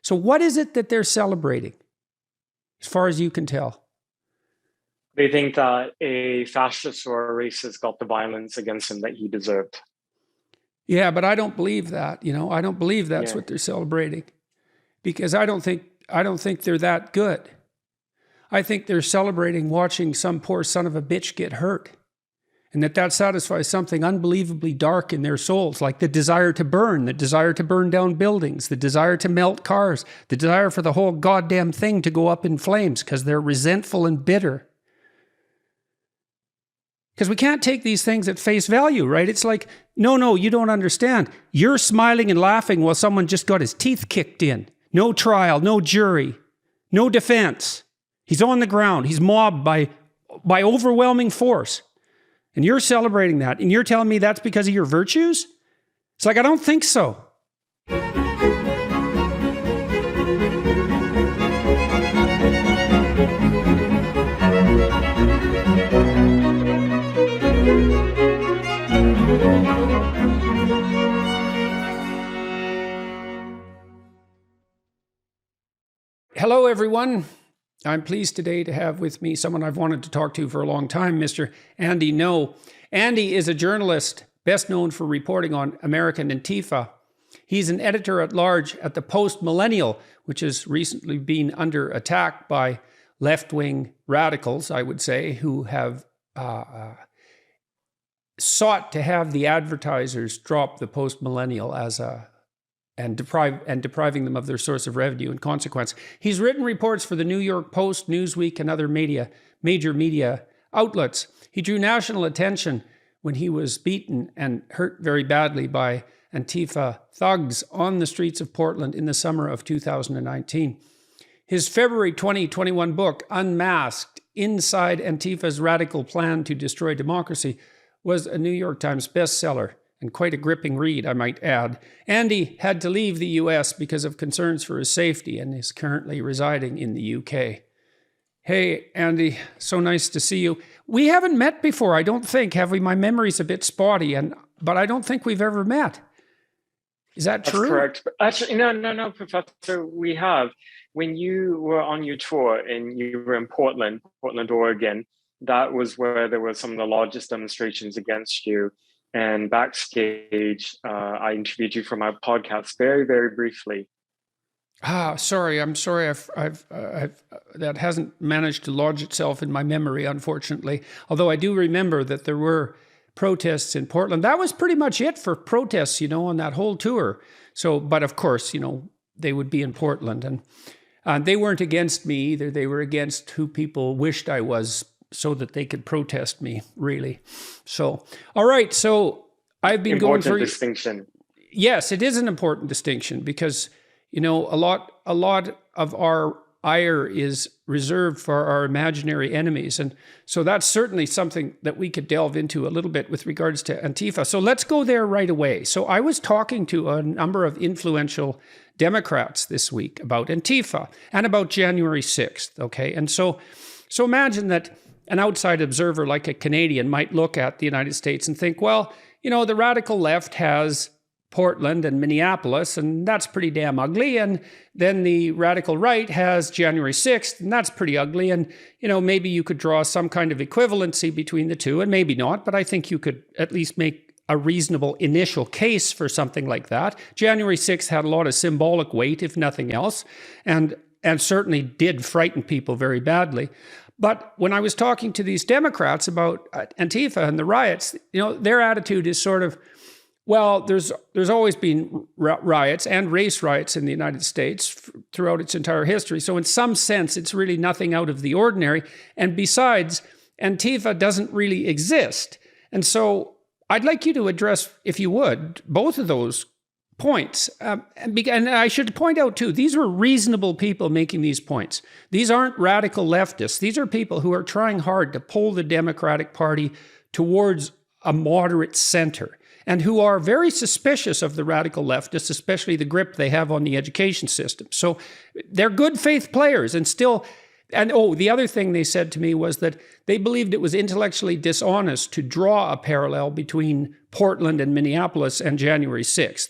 So what is it that they're celebrating, as far as you can tell? They think that a fascist or a racist got the violence against him that he deserved. Yeah, but I don't believe that. I don't believe that's what they're celebrating, because I don't think they're that good. I think they're celebrating watching some poor son of a bitch get hurt, and that satisfies something unbelievably dark in their souls, like the desire to burn down buildings, the desire to melt cars, the desire for the whole goddamn thing to go up in flames because they're resentful and bitter. Because we can't take these things at face value, right? It's like, no, you don't understand. You're smiling and laughing while someone just got his teeth kicked in. No trial, no jury, no defense. He's on the ground. He's mobbed by overwhelming force. And you're celebrating that. And you're telling me that's because of your virtues? It's like, I don't think so. Hello, everyone. I'm pleased today to have with me someone I've wanted to talk to for a long time, Mr. Andy Ngo. Andy is a journalist best known for reporting on American ANTIFA. He's an editor-at-large at the Post-Millennial, which has recently been under attack by left-wing radicals, I would say, who have sought to have the advertisers drop the Post-Millennial and depriving them of their source of revenue in consequence. He's written reports for the New York Post, Newsweek, and other major media outlets. He drew national attention when he was beaten and hurt very badly by Antifa thugs on the streets of Portland in the summer of 2019. His February 2021 book, Unmasked: Inside Antifa's Radical Plan to Destroy Democracy, was a New York Times bestseller, and quite a gripping read, I might add. Andy had to leave the U.S. because of concerns for his safety and is currently residing in the U.K. Hey, Andy, so nice to see you. We haven't met before, I don't think, have we? My memory's a bit spotty, but I don't think we've ever met. Is that true? That's correct. Actually, no, Professor, we have. When you were on your tour and you were in Portland, Oregon, that was where there were some of the largest demonstrations against you. And backstage, I interviewed you for my podcast very, very briefly. Sorry. I'm sorry. I've that hasn't managed to lodge itself in my memory, unfortunately. Although I do remember that there were protests in Portland. That was pretty much it for protests, on that whole tour. So, but of course, they would be in Portland, and they weren't against me either. They were against who people wished I was, so that they could protest me, really. So, all right. So I've been going through... Important distinction. Yes, it is an important distinction because, a lot of our ire is reserved for our imaginary enemies. And so that's certainly something that we could delve into a little bit with regards to Antifa. So let's go there right away. So I was talking to a number of influential Democrats this week about Antifa and about January 6th, okay? And so imagine that an outside observer like a Canadian might look at the United States and think, well, the radical left has Portland and Minneapolis, and that's pretty damn ugly. And then the radical right has January 6th, and that's pretty ugly. And, maybe you could draw some kind of equivalency between the two, and maybe not, but I think you could at least make a reasonable initial case for something like that. January 6th had a lot of symbolic weight, if nothing else, and certainly did frighten people very badly. But when I was talking to these Democrats about Antifa and the riots, their attitude is sort of, well, there's always been riots and race riots in the United States throughout its entire history. So in some sense, it's really nothing out of the ordinary. And besides, Antifa doesn't really exist. And so I'd like you to address, if you would, both of those points. And I should point out, too, these were reasonable people making these points. These aren't radical leftists. These are people who are trying hard to pull the Democratic Party towards a moderate center and who are very suspicious of the radical leftists, especially the grip they have on the education system. So they're good faith players and still... And the other thing they said to me was that they believed it was intellectually dishonest to draw a parallel between Portland and Minneapolis and January 6th.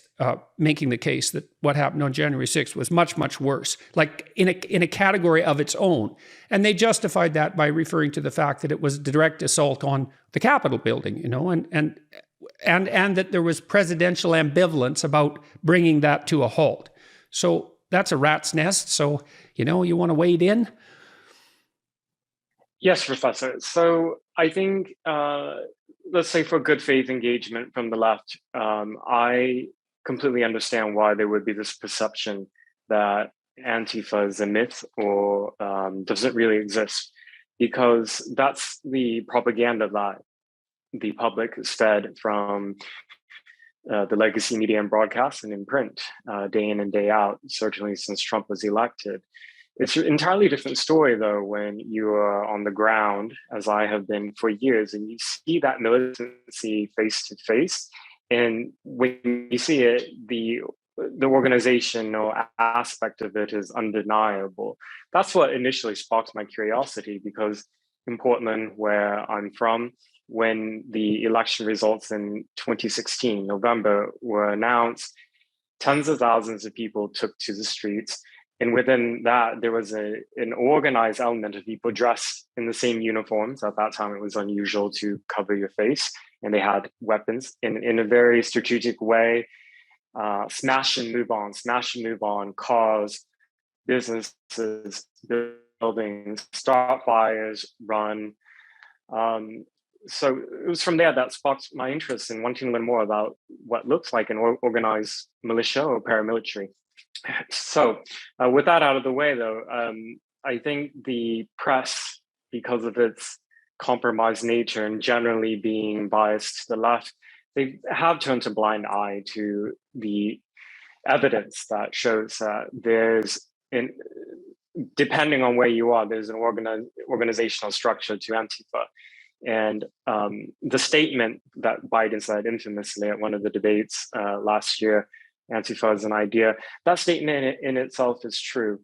making the case that what happened on January 6th was much, much worse, like in a category of its own. And they justified that by referring to the fact that it was a direct assault on the Capitol building, and that there was presidential ambivalence about bringing that to a halt. So that's a rat's nest. So, you want to wade in? Yes, Professor. So I think, let's say for good faith engagement from the left, I completely understand why there would be this perception that Antifa is a myth or doesn't really exist, because that's the propaganda that the public is fed from the legacy media and broadcast and in print, day in and day out, certainly since Trump was elected. It's an entirely different story, though, when you are on the ground, as I have been for years, and you see that militancy face to face. And when you see it, the organizational aspect of it is undeniable. That's what initially sparked my curiosity, because in Portland, where I'm from, when the election results in 2016, November, were announced, tens of thousands of people took to the streets. And within that, there was an organized element of people dressed in the same uniforms. At that time, it was unusual to cover your face, and they had weapons in a very strategic way. Smash and move on, cars, businesses, buildings, start fires, run. So it was from there that sparked my interest in wanting to learn more about what looks like an organized militia or paramilitary. So with that out of the way, though, I think the press, because of its compromised nature and generally being biased to the left, they have turned a blind eye to the evidence that shows that depending on where you are, there's an organizational structure to Antifa. And the statement that Biden said infamously at one of the debates last year, Antifa is an idea, that statement in itself is true,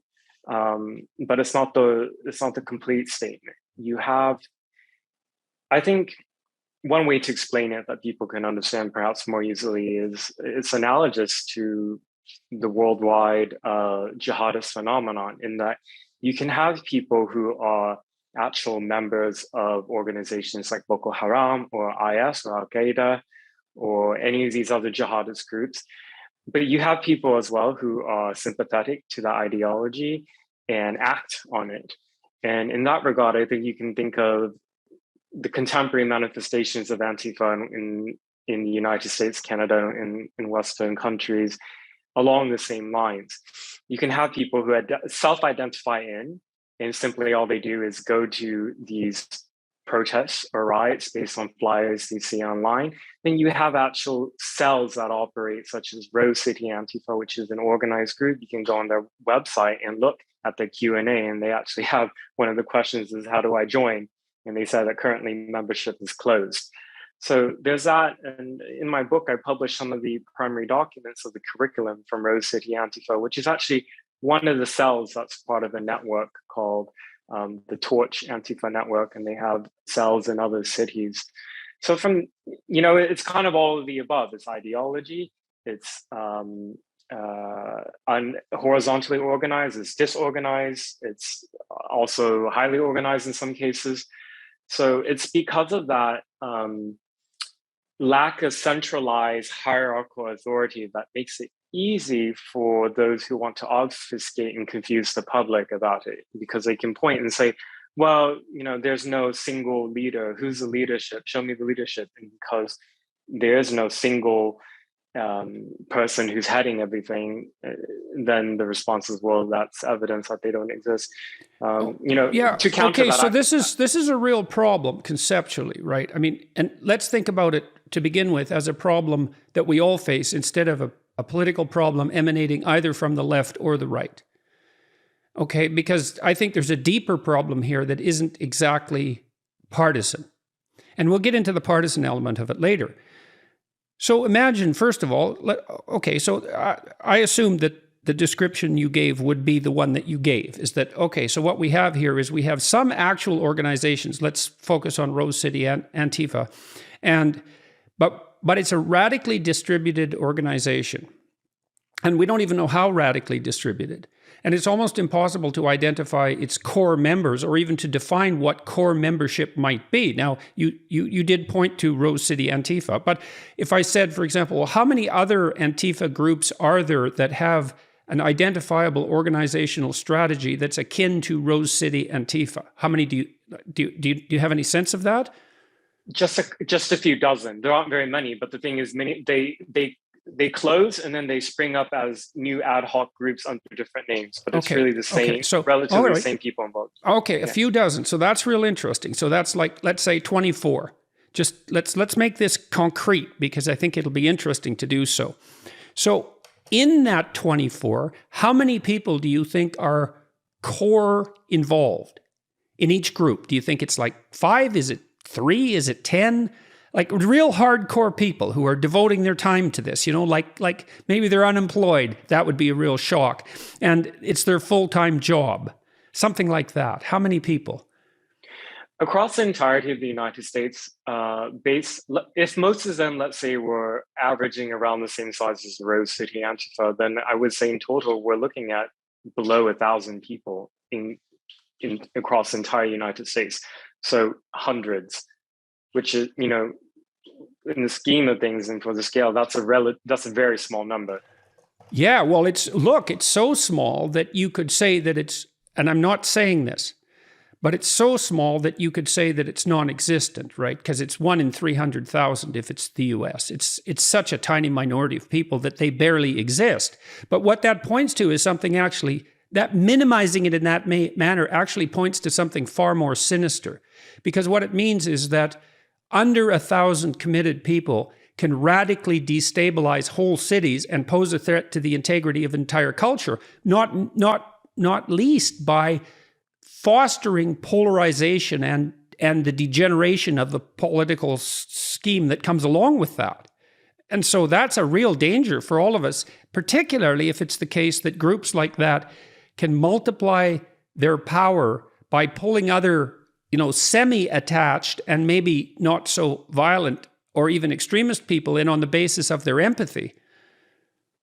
but it's not the complete statement. You have, I think, one way to explain it that people can understand perhaps more easily is it's analogous to the worldwide jihadist phenomenon, in that you can have people who are actual members of organizations like Boko Haram or IS or Al Qaeda or any of these other jihadist groups. But you have people as well who are sympathetic to that ideology and act on it. And in that regard, I think you can think of the contemporary manifestations of Antifa in the United States, Canada, and in Western countries along the same lines. You can have people who self-identify in, and simply all they do is go to these protests or riots based on flyers they see online. Then you have actual cells that operate, such as Rose City Antifa, which is an organized group. You can go on their website and look at the Q&A, and they actually have one of the questions is, how do I join? And they said that currently membership is closed. So there's that. And in my book, I published some of the primary documents of the curriculum from Rose City Antifa, which is actually one of the cells that's part of a network called the Torch Antifa Network, and they have cells in other cities. So from, it's kind of all of the above. It's ideology, it's horizontally organized, it's disorganized, it's also highly organized in some cases. So it's because of that lack of centralized hierarchical authority that makes it easy for those who want to obfuscate and confuse the public about it, because they can point and say, well, there's no single leader. Who's the leadership? Show me the leadership. And because there is no single person who's heading everything, then the response is, well, that's evidence that they don't exist. To counter okay, that. So this is a real problem conceptually, right? I mean, and let's think about it to begin with as a problem that we all face instead of a political problem emanating either from the left or the right. Okay, because I think there's a deeper problem here that isn't exactly partisan. And we'll get into the partisan element of it later. So imagine, first of all, I assume that the description you gave would be the one that you gave, is that, okay, so what we have here is we have some actual organizations. Let's focus on Rose City Antifa. But it's a radically distributed organization. And we don't even know how radically distributed. And it's almost impossible to identify its core members or even to define what core membership might be. Now, you did point to Rose City Antifa, but if I said, for example, well, how many other Antifa groups are there that have an identifiable organizational strategy that's akin to Rose City Antifa? How many do you have any sense of that? Just a few dozen. There aren't very many, but the thing is, many they close and then they spring up as new ad hoc groups under different names, but it's really the same, relatively the same people involved. Okay, a few dozen. So that's real interesting. So that's like, let's say 24. Just let's make this concrete because I think it'll be interesting to do so. So in that 24, how many people do you think are core involved in each group? Do you think it's like 5? Is it 3? Is it 10? Like real hardcore people who are devoting their time to this, like maybe they're unemployed. That would be a real shock. And it's their full-time job, something like that. How many people? Across the entirety of the United States, if most of them, let's say, were averaging around the same size as the Rose City Antifa, then I would say in total, we're looking at below 1,000 people in across the entire United States. So hundreds, which is, in the scheme of things and for the scale, that's a very small number. Yeah, well, it's so small that you could say that it's, and I'm not saying this, but it's so small that you could say that it's non-existent, right? Because it's 1 in 300,000 if it's the US. It's such a tiny minority of people that they barely exist. But what that points to is something actually, that minimizing it in that manner actually points to something far more sinister. Because what it means is that under 1,000 committed people can radically destabilize whole cities and pose a threat to the integrity of entire culture, not least by fostering polarization and the degeneration of the political scheme that comes along with that. And so that's a real danger for all of us, particularly if it's the case that groups like that can multiply their power by pulling other semi-attached and maybe not so violent or even extremist people in on the basis of their empathy.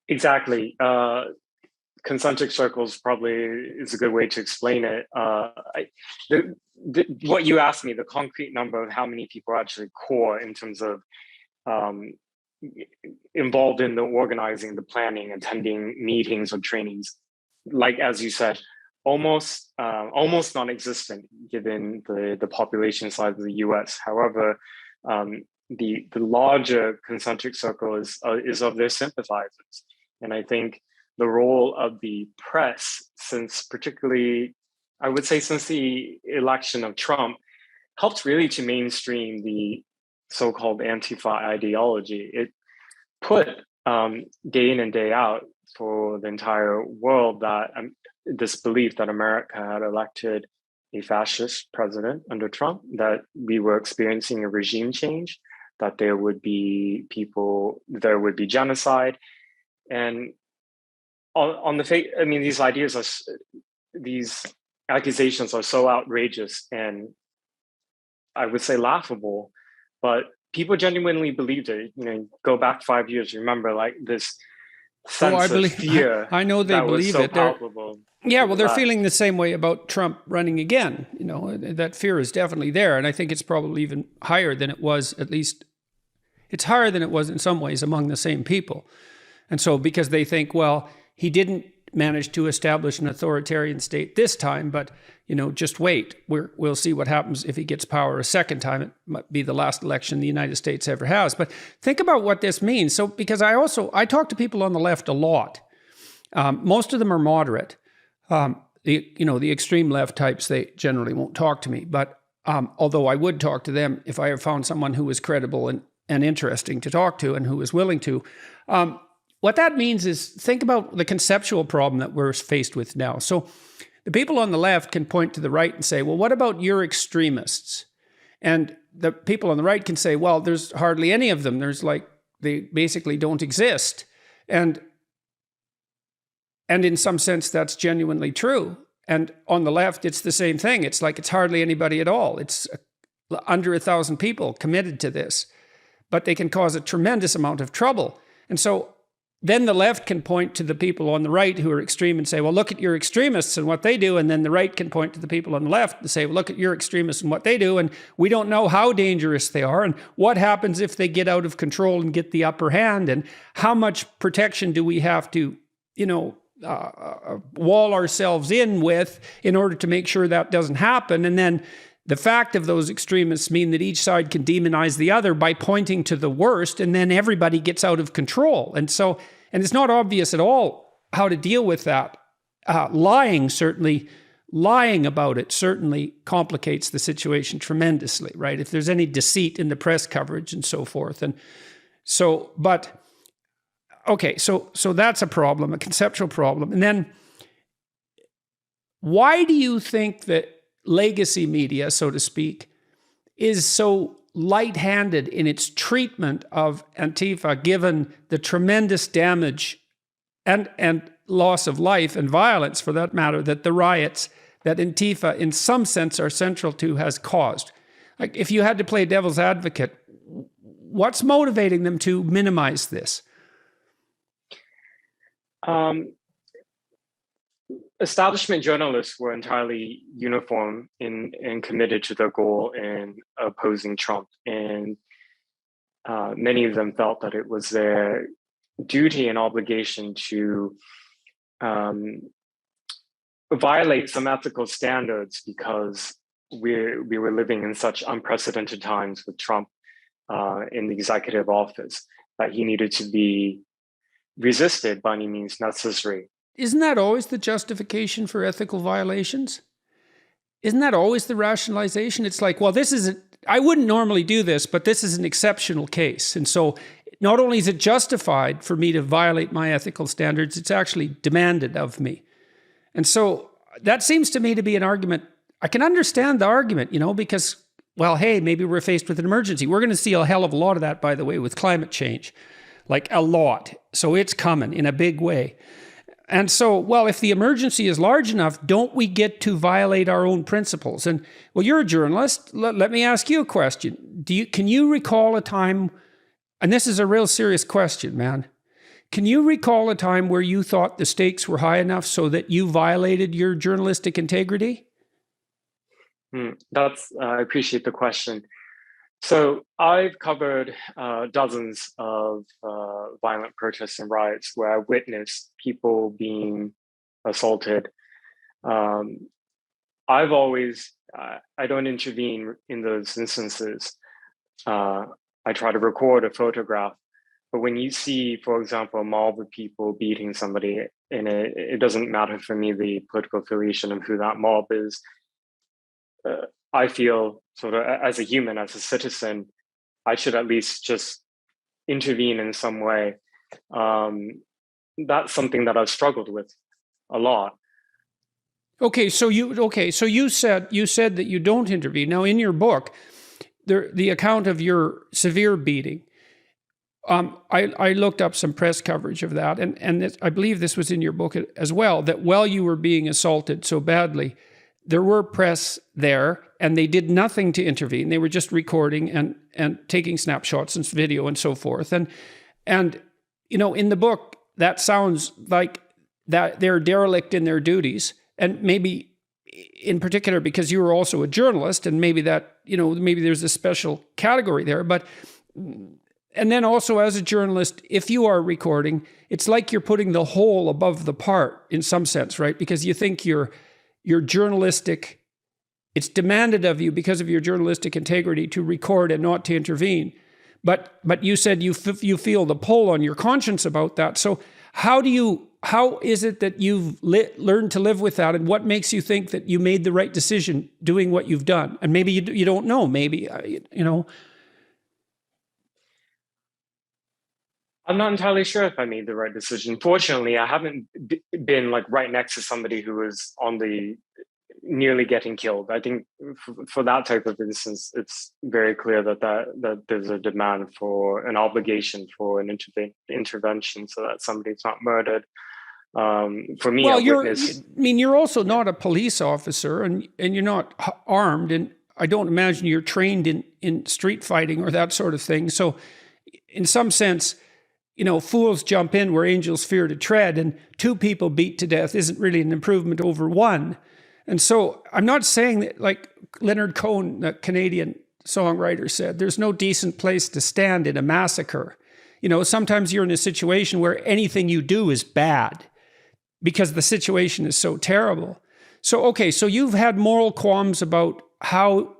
Exactly. Concentric circles probably is a good way to explain it. What you asked me, the concrete number of how many people are actually core in terms of involved in the organizing, the planning, attending meetings or trainings, like as you said, almost non-existent given the population size of the US. However, the larger concentric circle is of their sympathizers. And I think the role of the press, since the election of Trump, helped really to mainstream the so-called Antifa ideology. It put day in and day out for the entire world that this belief that America had elected a fascist president under Trump, that we were experiencing a regime change, that there would be genocide. And these accusations are so outrageous and I would say laughable, but people genuinely believed it. Go back 5 years, remember, like this sense of fear. I know they believe it. Palpable. Yeah, well, they're feeling the same way about Trump running again. That fear is definitely there. And I think it's probably even higher than it was, at least it's higher than it was in some ways among the same people. And so because they think, well, he didn't manage to establish an authoritarian state this time, but, just wait. We'll see what happens if he gets power a second time. It might be the last election the United States ever has. But think about what this means. So because I talk to people on the left a lot. Most of them are moderate. The extreme left types, they generally won't talk to me. But although I would talk to them if I have found someone who was credible and interesting to talk to and who was willing to. What that means is think about the conceptual problem that we're faced with now. So the people on the left can point to the right and say, well, what about your extremists? And the people on the right can say, well, there's hardly any of them. They basically don't exist. And in some sense, that's genuinely true. And on the left, it's the same thing. It's like it's hardly anybody at all. It's under 1,000 people committed to this, but they can cause a tremendous amount of trouble. And so then the left can point to the people on the right who are extreme and say, well, look at your extremists and what they do. And then the right can point to the people on the left and say, well, look at your extremists and what they do. And we don't know how dangerous they are. And what happens if they get out of control and get the upper hand? And how much protection do we have to, wall ourselves in with in order to make sure that doesn't happen? And then the fact of those extremists mean that each side can demonize the other by pointing to the worst, and then everybody gets out of control. And it's not obvious at all how to deal with that. Lying about it certainly complicates the situation tremendously, right? If there's any deceit in the press coverage and so forth. And so that's a problem, a conceptual problem. And then why do you think that legacy media, so to speak, is so light-handed in its treatment of Antifa, given the tremendous damage and loss of life and violence, for that matter, that the riots that Antifa, in some sense, are central to, has caused? Like, if you had to play devil's advocate, what's motivating them to minimize this? Establishment journalists were entirely uniform and committed to their goal in opposing Trump. And many of them felt that it was their duty and obligation to violate some ethical standards because we were living in such unprecedented times with Trump in the executive office that he needed to be resisted by any means necessary. Isn't that always the justification for ethical violations? Isn't that always the rationalization? It's like, well, I wouldn't normally do this, but this is an exceptional case. And so not only is it justified for me to violate my ethical standards, it's actually demanded of me. And so that seems to me to be an argument. I can understand the argument, because, well, hey, maybe we're faced with an emergency. We're going to see a hell of a lot of that, by the way, with climate change, like a lot. So it's coming in a big way. And so, well, if the emergency is large enough, don't we get to violate our own principles? And, well, you're a journalist. Let me ask you a question. Can you recall a time, and this is a real serious question, man. Can you recall a time where you thought the stakes were high enough so that you violated your journalistic integrity? I appreciate the question. So I've covered dozens of violent protests and riots where I witnessed people being assaulted. I've always, I don't intervene in those instances. I try to record a photograph. But when you see, for example, a mob of people beating somebody, and it doesn't matter for me the political affiliation of who that mob is, I feel sort of as a human, as a citizen, I should at least just intervene in some way. That's something that I've struggled with a lot. So you said that you don't intervene. Now, in your book, the account of your severe beating, I looked up some press coverage of that, and I believe this was in your book as well, that while you were being assaulted so badly, there were press there, and they did nothing to intervene. They were just recording and taking snapshots and video and so forth. And in the book, that sounds like that they're derelict in their duties, and maybe in particular because you were also a journalist, and maybe that maybe there's a special category there. But and then also as a journalist, if you are recording, it's like you're putting the whole above the part in some sense, right? Because you think your journalistic, it's demanded of you because of your journalistic integrity to record and not to intervene. But you said you feel the pull on your conscience about that. So how is it that you've learned to live with that, and what makes you think that you made the right decision doing what you've done? And maybe you don't know, maybe, I'm not entirely sure if I made the right decision. Fortunately, I haven't been like right next to somebody who was on the nearly getting killed. I think for that type of instance, it's very clear that there's a demand for an obligation for an intervention so that somebody's not murdered. For me, well, you're also not a police officer, and you're not armed, and I don't imagine you're trained in street fighting or that sort of thing. So in some sense, fools jump in where angels fear to tread, and 2 people beat to death isn't really an improvement over 1. And so I'm not saying that, like Leonard Cohen, the Canadian songwriter, said, there's no decent place to stand in a massacre. Sometimes you're in a situation where anything you do is bad because the situation is so terrible. So, okay, so you've had moral qualms about how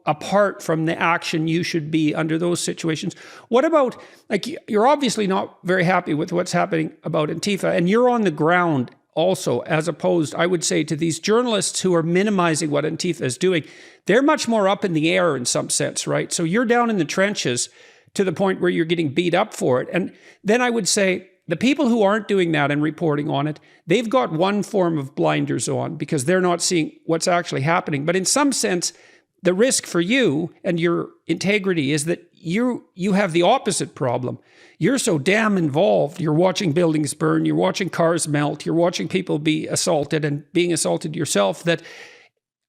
apart from the action you should be under those situations. What about, like, you're obviously not very happy with what's happening about Antifa, and you're on the ground also, as opposed, I would say, to these journalists who are minimizing what Antifa is doing. They're much more up in the air in some sense, right? So you're down in the trenches to the point where you're getting beat up for it. And then I would say the people who aren't doing that and reporting on it, they've got one form of blinders on because they're not seeing what's actually happening. But in some sense, the risk for you and your integrity is that you have the opposite problem. You're so damn involved. You're watching buildings burn. You're watching cars melt. You're watching people be assaulted and being assaulted yourself. That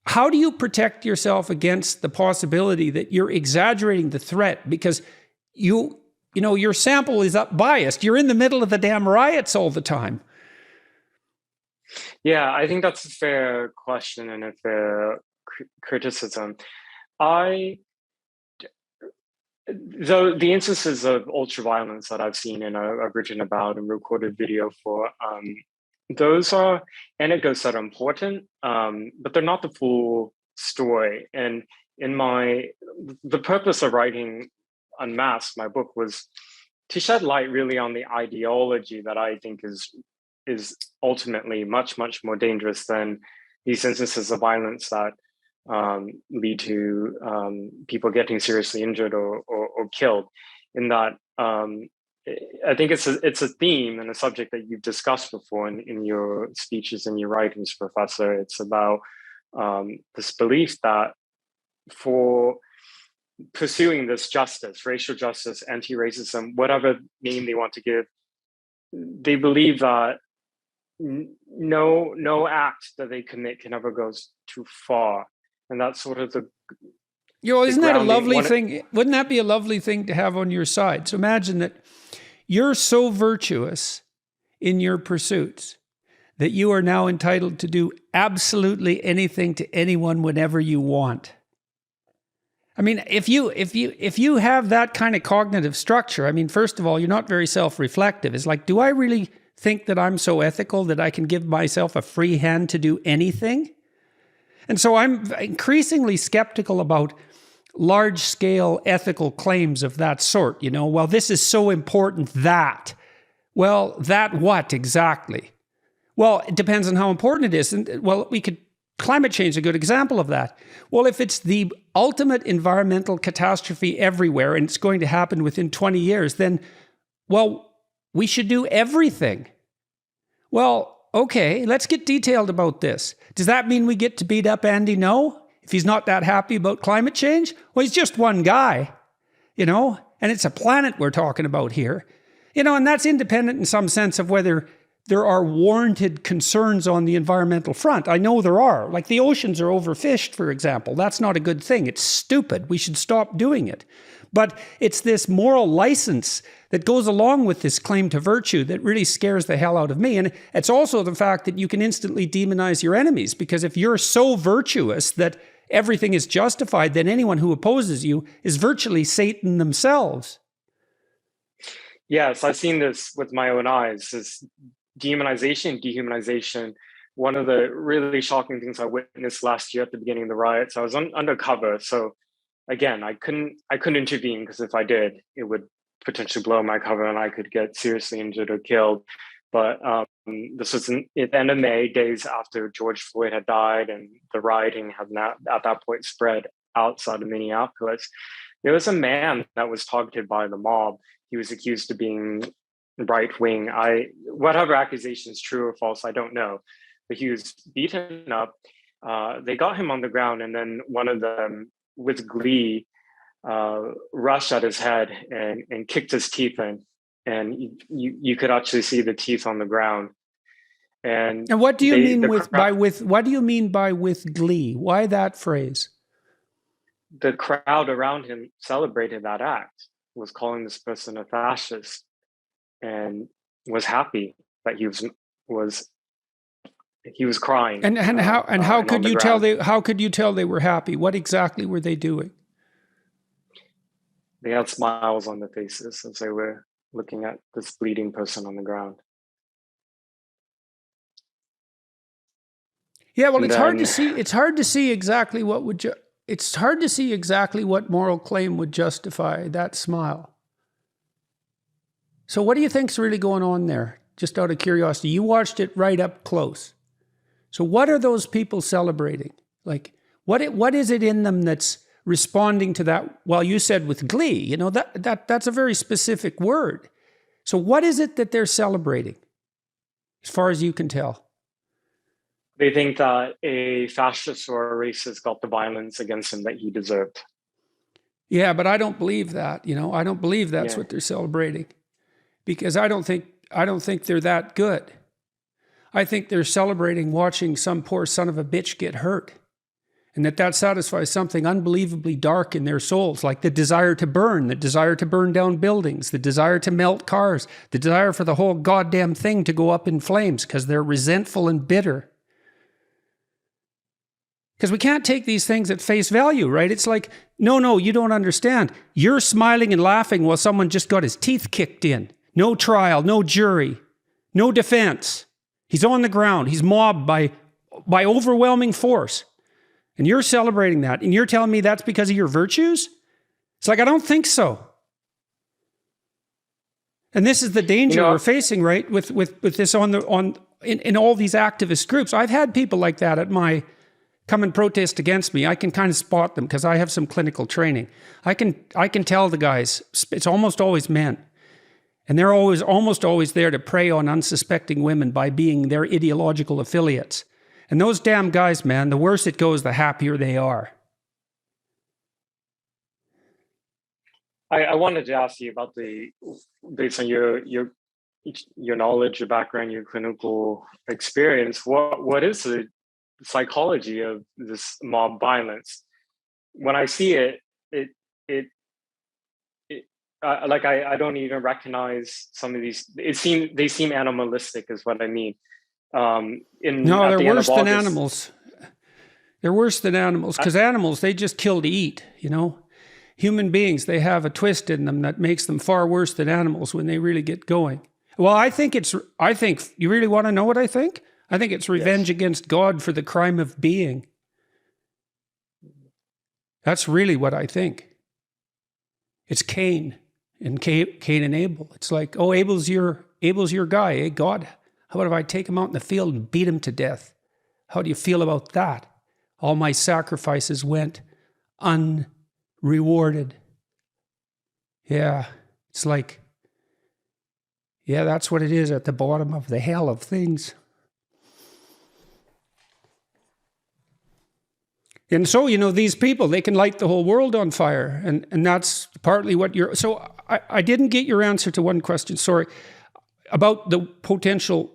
how do you protect yourself against the possibility that you're exaggerating the threat because your sample is biased? You're in the middle of the damn riots all the time. Yeah, I think that's a fair question and a fair criticism. The instances of ultraviolence that I've seen and I've written about and recorded video for, those are anecdotes that are important, but they're not the full story. And the purpose of writing Unmasked, my book, was to shed light really on the ideology that I think is ultimately much, much more dangerous than these instances of violence that lead to people getting seriously injured or killed. In that, I think it's a theme and a subject that you've discussed before in your speeches and your writings, Professor. It's about this belief that for pursuing this justice, racial justice, anti-racism, whatever name they want to give, they believe that no act that they commit can ever go too far. And that's sort of isn't that a lovely thing? Wouldn't that be a lovely thing to have on your side? So imagine that you're so virtuous in your pursuits that you are now entitled to do absolutely anything to anyone whenever you want. I mean, if you have that kind of cognitive structure, I mean, first of all, you're not very self-reflective. It's like, do I really think that I'm so ethical that I can give myself a free hand to do anything? And so I'm increasingly skeptical about large-scale ethical claims of that sort. Well, this is so important that. Well, that what exactly? Well, it depends on how important it is. And climate change is a good example of that. Well, if it's the ultimate environmental catastrophe everywhere and it's going to happen within 20 years, then, we should do everything. Well, okay, let's get detailed about this. Does that mean we get to beat up Andy Ngo if he's not that happy about climate change? Well, he's just one guy, and it's a planet we're talking about here. And that's independent in some sense of whether there are warranted concerns on the environmental front. I know there are. Like the oceans are overfished, for example. That's not a good thing. It's stupid. We should stop doing it. But it's this moral license that goes along with this claim to virtue that really scares the hell out of me. And it's also the fact that you can instantly demonize your enemies, because if you're so virtuous that everything is justified, then anyone who opposes you is virtually Satan themselves. Yes, I've seen this with my own eyes. This demonization, dehumanization. One of the really shocking things I witnessed last year at the beginning of the riots, I was undercover. So again, I couldn't intervene, because if I did, it would potentially blow my cover and I could get seriously injured or killed. But this was at the end of May, days after George Floyd had died and the rioting had not at that point spread outside of Minneapolis. There was a man that was targeted by the mob. He was accused of being right-wing. Whatever accusation is true or false, I don't know. But he was beaten up. They got him on the ground, and then one of them, with glee, rushed at his head and kicked his teeth in. And you could actually see the teeth on the ground. And what do you mean what do you mean by with glee? Why that phrase? The crowd around him celebrated that act, was calling this person a fascist. and was happy that he was crying. And how and could on the you tell ground. how could you tell they were happy? What exactly were they doing? They had smiles on their faces as they were looking at this bleeding person on the ground. Yeah, well, And it's hard to then see. It's hard to see exactly what would. It's hard to see exactly what moral claim would justify that smile. So, what do you think's really going on there? Just out of curiosity, you watched it right up close. So, what are those people celebrating? Like, what is it in them that's responding to that? Well, you said with glee. You know that's a very specific word. So, what is it that they're celebrating, as far as you can tell? they think that a fascist or a racist got the violence against him that he deserved. Yeah, but I don't believe that. I don't believe that's Yeah. what they're celebrating, because I don't think they're that good. I think they're celebrating watching some poor son of a bitch get hurt, and that satisfies something unbelievably dark in their souls, like the desire to burn down buildings, the desire to melt cars, the desire for the whole goddamn thing to go up in flames because they're resentful and bitter. Because we can't take these things at face value, right? It's like, no, you don't understand. You're smiling and laughing while someone just got his teeth kicked in. No trial, no jury, no defense. He's on the ground. He's mobbed by overwhelming force. And you're celebrating that. And you're telling me that's because of your virtues? It's like, I don't think so. And this is the danger we're facing, right? With this in all these activist groups. I've had people like that at my come and protest against me. I can kind of spot them because I have some clinical training. I can tell the guys, it's almost always men. And they're almost always there to prey on unsuspecting women by being their ideological affiliates. And those damn guys, man, the worse it goes, the happier they are. I wanted to ask you about based on your knowledge, your background, your clinical experience, what is the psychology of this mob violence? When I see it, I don't even recognize some of these. They seem animalistic, is what I mean. No, they're worse than animals. They're worse than animals, because animals, they just kill to eat, Human beings, they have a twist in them that makes them far worse than animals when they really get going. Well, I think you really want to know what I think? I think it's revenge against God for the crime of being. That's really what I think. It's Cain and Abel. It's like, oh, Abel's your guy, eh, God? How about if I take him out in the field and beat him to death? How do you feel about that? All my sacrifices went unrewarded. Yeah, it's like, yeah, that's what it is at the bottom of the hell of things. And so, these people, they can light the whole world on fire. And that's partly what you're... So I didn't get your answer to one question, sorry, about the potential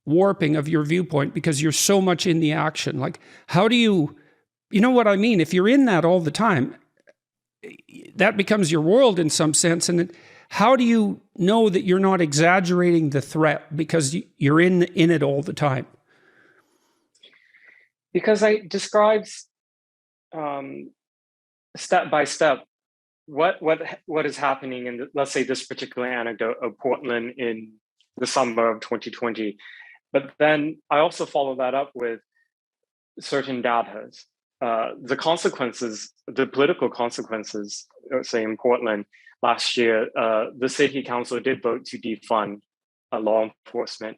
warping of your viewpoint because you're so much in the action. Like, how do you know what I mean? If you're in that all the time, that becomes your world in some sense. And how do you know that you're not exaggerating the threat because you're in it all the time? Because it describes step by step what is happening in, let's say, this particular anecdote of Portland in the summer of 2020. But then I also follow that up with certain data. The consequences, the political consequences, say in Portland last year, the city council did vote to defund law enforcement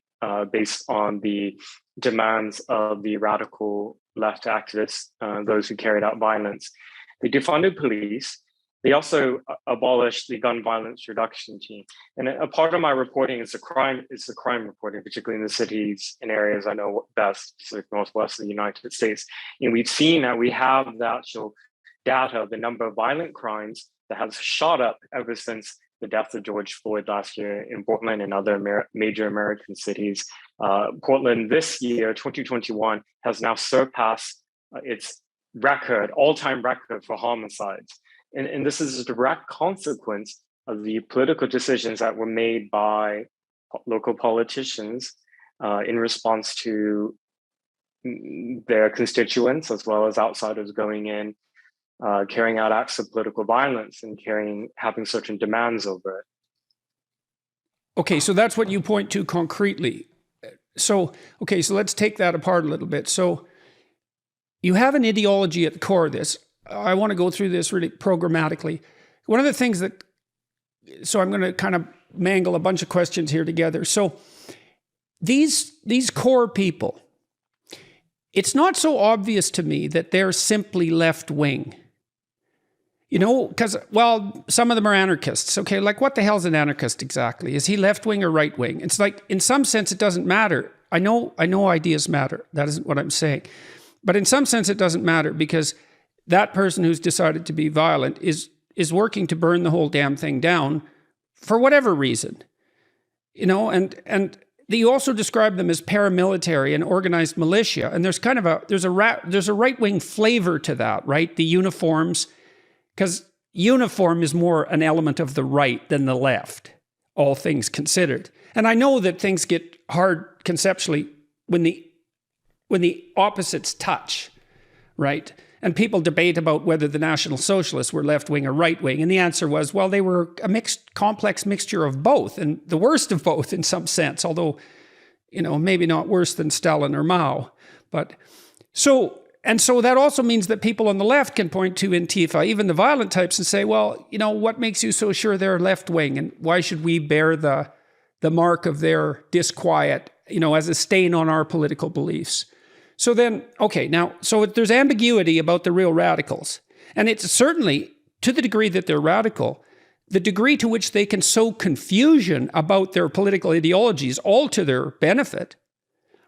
based on the demands of the radical left activists, those who carried out violence. They defunded police. They also abolished the gun violence reduction team. And a part of my reporting is the crime reporting, particularly in the cities and areas I know best, Pacific Northwest of the United States. And we've seen that we have the actual data of the number of violent crimes that has shot up ever since the death of George Floyd last year in Portland and other major American cities. Portland this year, 2021, has now surpassed its all-time record for homicides. And this is a direct consequence of the political decisions that were made by local politicians in response to their constituents, as well as outsiders going in, carrying out acts of political violence and having certain demands over it. Okay, so that's what you point to concretely. So let's take that apart a little bit. So you have an ideology at the core of this. I want to go through this really programmatically. One of the things so I'm going to kind of mangle a bunch of questions here together. So these core people, it's not so obvious to me that they're simply left-wing. You know, because, well, some of them are anarchists. Okay, like what the hell's an anarchist exactly? Is he left-wing or right-wing? It's like, in some sense, it doesn't matter. I know ideas matter. That isn't what I'm saying. But in some sense, it doesn't matter because that person who's decided to be violent is working to burn the whole damn thing down for whatever reason. You know, and you also describe them as paramilitary and organized militia. And there's kind of there's a right-wing flavor to that, right? The uniforms. Because uniform is more an element of the right than the left, all things considered. And I know that things get hard conceptually when the opposites touch, right? And people debate about whether the National Socialists were left-wing or right-wing. And the answer was, well, they were a complex mixture of both, and the worst of both in some sense, although, you know, maybe not worse than Stalin or Mao. But so that also means that people on the left can point to Antifa, even the violent types, and say, well, you know, what makes you so sure they're left-wing? And why should we bear the mark of their disquiet, you know, as a stain on our political beliefs? So then, okay, now, so there's ambiguity about the real radicals. And it's certainly, to the degree that they're radical, the degree to which they can sow confusion about their political ideologies, all to their benefit.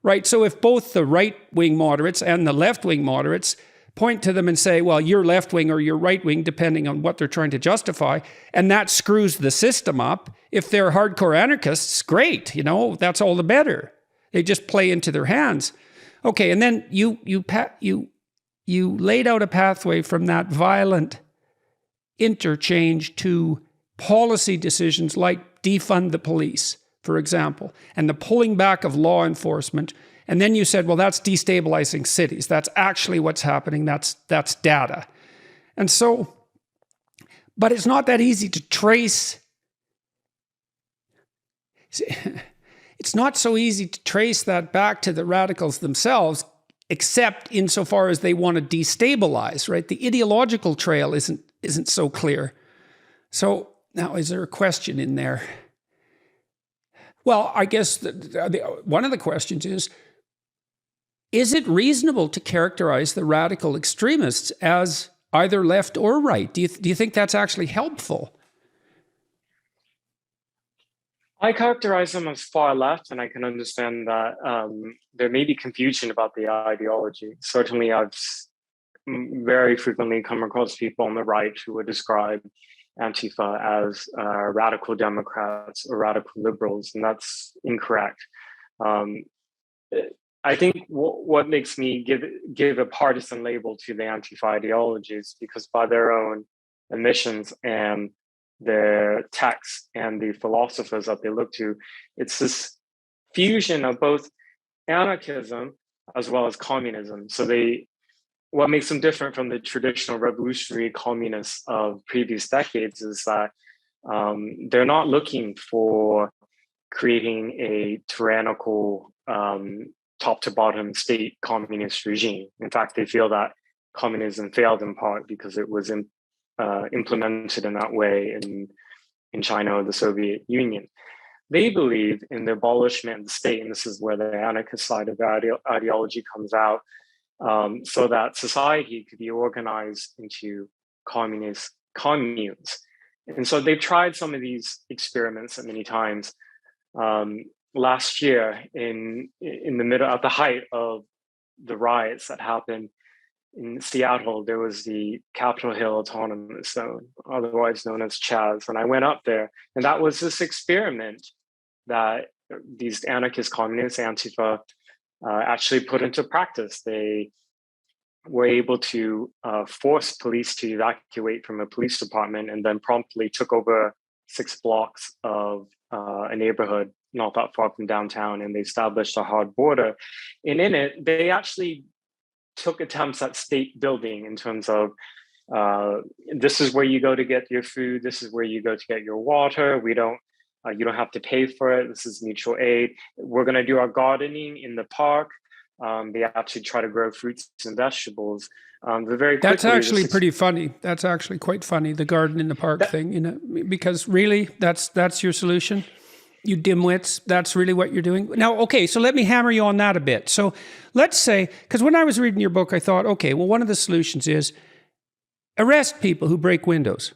Right, so if both the right-wing moderates and the left-wing moderates point to them and say, well, you're left-wing or you're right-wing, depending on what they're trying to justify, and that screws the system up, if they're hardcore anarchists, great, you know, that's all the better. They just play into their hands. Okay, and then you laid out a pathway from that violent interchange to policy decisions like defund the police, for example, and the pulling back of law enforcement. And then you said, well, that's destabilizing cities. That's actually what's happening. That's data. And so, but it's not that easy to trace. It's not so easy to trace that back to the radicals themselves, except insofar as they want to destabilize, right? The ideological trail isn't so clear. So now, is there a question in there? Well, I guess one of the questions is it reasonable to characterize the radical extremists as either left or right? Do you think that's actually helpful? I characterize them as far left, and I can understand that there may be confusion about the ideology. Certainly, I've very frequently come across people on the right who would describe Antifa as radical Democrats or radical liberals, and that's incorrect. I think what makes me give a partisan label to the Antifa ideologies, because by their own admissions and their texts and the philosophers that they look to, it's this fusion of both anarchism as well as communism. So what makes them different from the traditional revolutionary communists of previous decades is that they're not looking for creating a tyrannical top to bottom state communist regime. In fact, they feel that communism failed in part because it was implemented in that way in China or the Soviet Union. They believe in the abolishment of the state, and this is where the anarchist side of the ideology comes out, so that society could be organized into communist communes. And so they've tried some of these experiments many times. Last year, in the middle, at the height of the riots that happened in Seattle, there was the Capitol Hill Autonomous Zone, otherwise known as Chaz. And I went up there, and that was this experiment that these anarchist communists, Antifa, actually put into practice. They were able to force police to evacuate from a police department and then promptly took over 6 blocks of a neighborhood not that far from downtown, and they established a hard border. And in it, they actually took attempts at state building in terms of this is where you go to get your food. This is where you go to get your water. You don't have to pay for it. This is mutual aid. We're going to do our gardening in the park. They actually try to grow fruits and vegetables. That's actually pretty funny. That's actually quite funny. The garden in the park thing, you know, because really that's your solution. You dimwits, that's really what you're doing. Now, okay, so let me hammer you on that a bit. So let's say, because when I was reading your book, I thought, okay, well, one of the solutions is arrest people who break windows.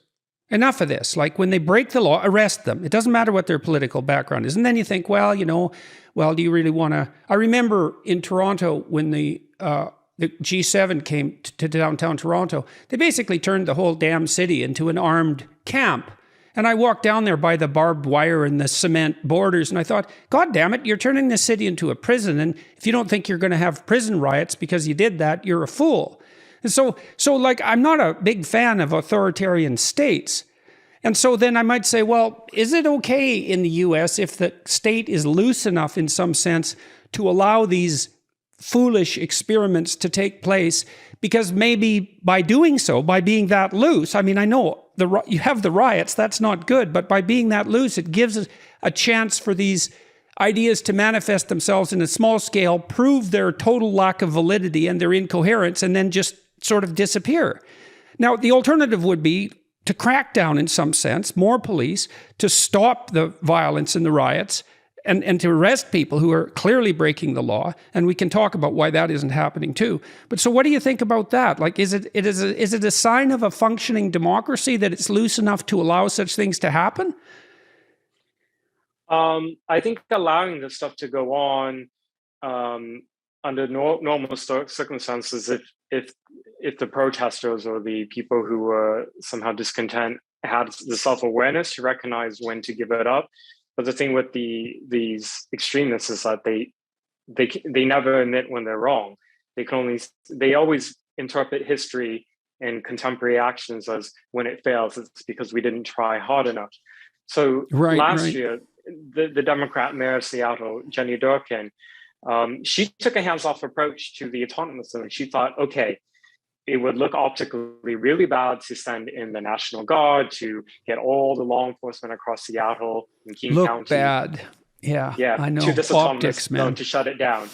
Enough of this. Like when they break the law, arrest them. It doesn't matter what their political background is. And then you think, well, you know, well, do you really want to? I remember in Toronto when the G7 came to downtown Toronto, they basically turned the whole damn city into an armed camp. And I walked down there by the barbed wire and the cement borders, and I thought, God damn it, you're turning this city into a prison. And if you don't think you're going to have prison riots because you did that, you're a fool. And so like, I'm not a big fan of authoritarian states. And so then I might say, well, is it okay in the US if the state is loose enough in some sense to allow these foolish experiments to take place? Because maybe by doing so, by being that loose, I mean, I know you have the riots, that's not good, but by being that loose, it gives us a chance for these ideas to manifest themselves in a small scale, prove their total lack of validity and their incoherence, and then just sort of disappear. Now, the alternative would be to crack down in some sense, more police, to stop the violence and the riots, and to arrest people who are clearly breaking the law. And we can talk about why that isn't happening too. But so what do you think about that? Like, is it a sign of a functioning democracy that it's loose enough to allow such things to happen? I think allowing this stuff to go on under normal circumstances, if the protesters or the people who were somehow discontent had the self-awareness to recognize when to give it up. But the thing with these extremists is that they never admit when they're wrong. They always interpret history and contemporary actions as when it fails, it's because we didn't try hard enough. So last year, the Democrat mayor of Seattle, Jenny Durkin, she took a hands-off approach to the autonomous zone. She thought, okay, it would look optically really bad to send in the National Guard to get all the law enforcement across Seattle and King County. Look bad. Yeah, I know. To this autonomous zone to shut it down.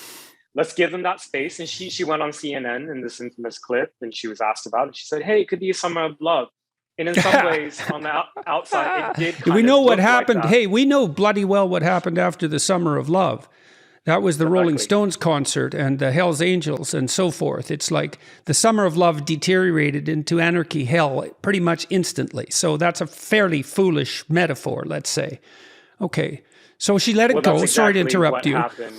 Let's give them that space. And she went on CNN in this infamous clip, and she was asked about it. She said, hey, it could be a summer of love. And in some ways, on the outside, it did kind Do we know of what look happened? Like that. Hey, we know bloody well what happened after the Summer of Love. That was the Rolling Stones concert and the Hells Angels and so forth. It's like the Summer of Love deteriorated into anarchy hell pretty much instantly. So that's a fairly foolish metaphor, let's say. Okay. So she let it go. Exactly Sorry to interrupt you. Happened.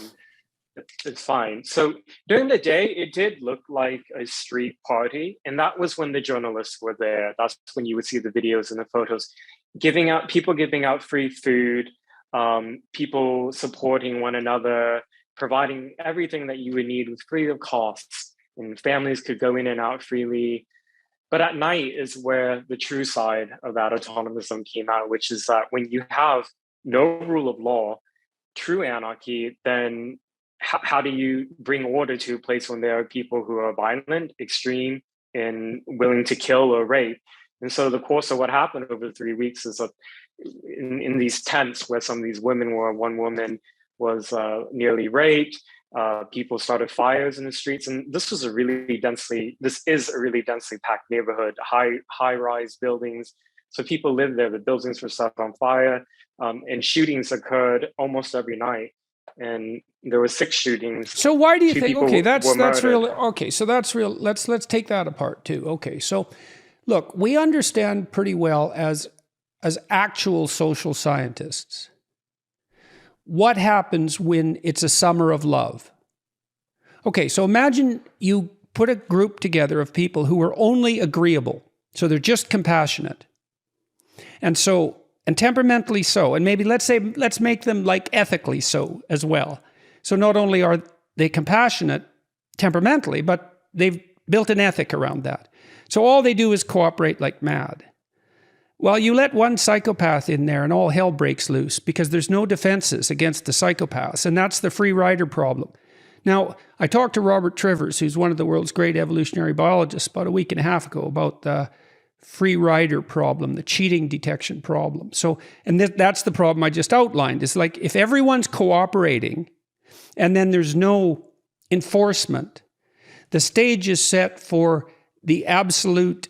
It's fine. So during the day, it did look like a street party. And that was when the journalists were there. That's when you would see the videos and the photos, people giving out free food, people supporting one another, providing everything that you would need with free of costs, and families could go in and out freely. But at night is where the true side of that autonomism came out, which is that when you have no rule of law, true anarchy, then how do you bring order to a place when there are people who are violent, extreme, and willing to kill or rape? And so the course of what happened over the 3 weeks is that in these tents where some of these women were, one woman was nearly raped, people started fires in the streets. And this is a really densely packed neighborhood, high-rise buildings. So people lived there, the buildings were set on fire, and shootings occurred almost every night. And there were 6 shootings. So why do you think, okay, that's real. murdered. Okay, so that's real. Let's take that apart too. Okay, so look, we understand pretty well as actual social scientists what happens when it's a summer of love. Okay, so imagine you put a group together of people who are only agreeable. So they're just compassionate. And temperamentally so. And maybe let's make them like ethically so as well. So not only are they compassionate temperamentally, but they've built an ethic around that. So all they do is cooperate like mad. Well, you let one psychopath in there and all hell breaks loose because there's no defenses against the psychopaths. And that's the free rider problem. Now, I talked to Robert Trivers, who's one of the world's great evolutionary biologists, about a week and a half ago about the free rider problem, the cheating detection problem. So, and that's the problem I just outlined. It's like if everyone's cooperating and then there's no enforcement, the stage is set for the absolute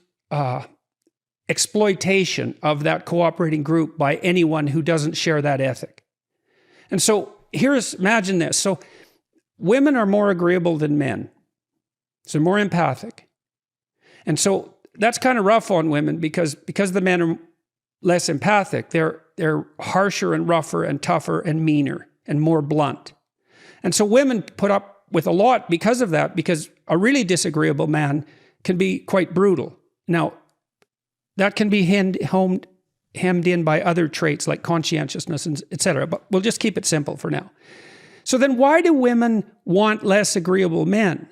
exploitation of that cooperating group by anyone who doesn't share that ethic. And so imagine this. So women are more agreeable than men. So they're more empathic. And so that's kind of rough on women because the men are less empathic. They're harsher and rougher and tougher and meaner and more blunt. And so women put up with a lot because of that, because a really disagreeable man can be quite brutal. Now, that can be hemmed in by other traits like conscientiousness, etc. But we'll just keep it simple for now. So then why do women want less agreeable men?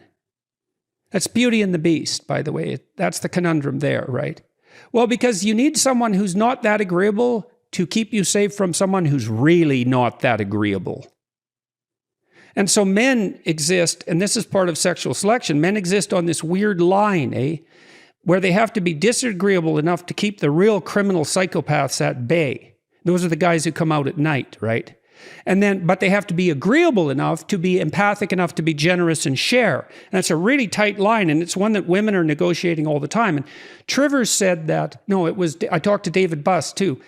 That's Beauty and the Beast, by the way. That's the conundrum there, right? Well, because you need someone who's not that agreeable to keep you safe from someone who's really not that agreeable. And so men exist, and this is part of sexual selection, men exist on this weird line, where they have to be disagreeable enough to keep the real criminal psychopaths at bay. Those are the guys who come out at night, right? But they have to be agreeable enough to be empathic enough to be generous and share. And that's a really tight line, and it's one that women are negotiating all the time. And Trivers said that, I talked to David Buss too.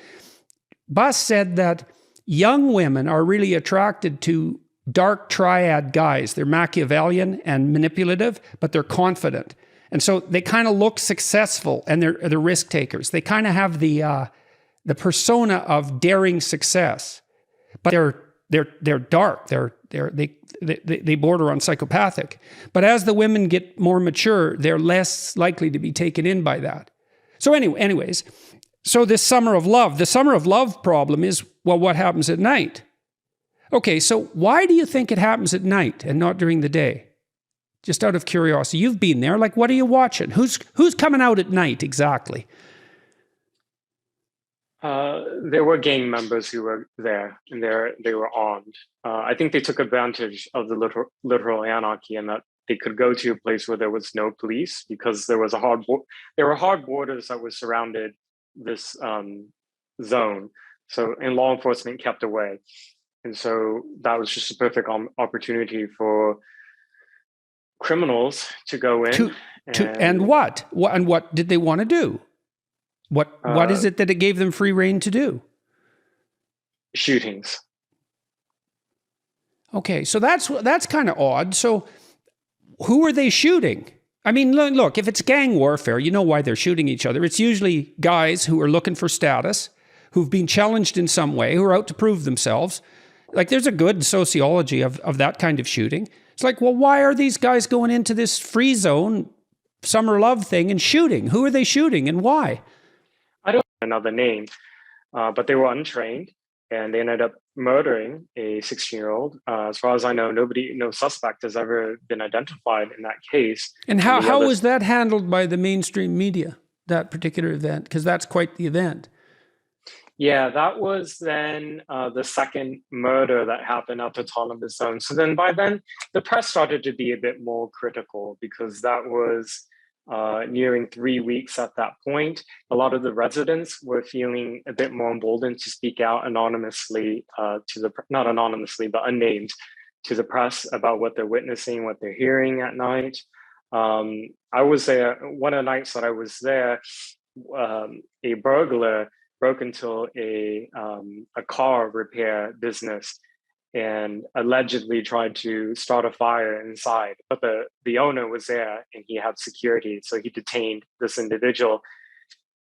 Buss said that young women are really attracted to dark triad guys. They're Machiavellian and manipulative, but they're confident. And so they kind of look successful, and they're risk takers. They kind of have the persona of daring success. But they're dark. They border on psychopathic. But as the women get more mature, they're less likely to be taken in by that. So anyways, so this summer of love, the summer of love problem is, well, what happens at night? Okay, so why do you think it happens at night and not during the day? Just out of curiosity, you've been there. Like, what are you watching? Who's coming out at night exactly? There were gang members who were there, and they were armed. I think they took advantage of the literal anarchy, and that they could go to a place where there was no police because there was there were hard borders that were surrounded this zone. So, and law enforcement kept away, and so that was just a perfect opportunity for criminals to go in. And what did they want to do? What is it that it gave them free rein to do? Shootings. Okay, so that's kind of odd. So who are they shooting? I mean, look, if it's gang warfare, you know why they're shooting each other. It's usually guys who are looking for status, who've been challenged in some way, who are out to prove themselves. Like, there's a good sociology of that kind of shooting. It's like, well, why are these guys going into this free zone, summer love thing and shooting? Who are they shooting and why? I don't know another name, but they were untrained, and they ended up murdering a 16-year-old. As far as I know, no suspect has ever been identified in that case. And how was that handled by the mainstream media, that particular event? Because that's quite the event. Yeah, that was then the second murder that happened at the autonomous zone. So then by then, the press started to be a bit more critical because that was nearing 3 weeks at that point. A lot of the residents were feeling a bit more emboldened to speak out anonymously not anonymously, but unnamed, to the press about what they're witnessing, what they're hearing at night. I was there, one of the nights that I was there, a burglar broke into a car repair business and allegedly tried to start a fire inside. But the owner was there and he had security, so he detained this individual.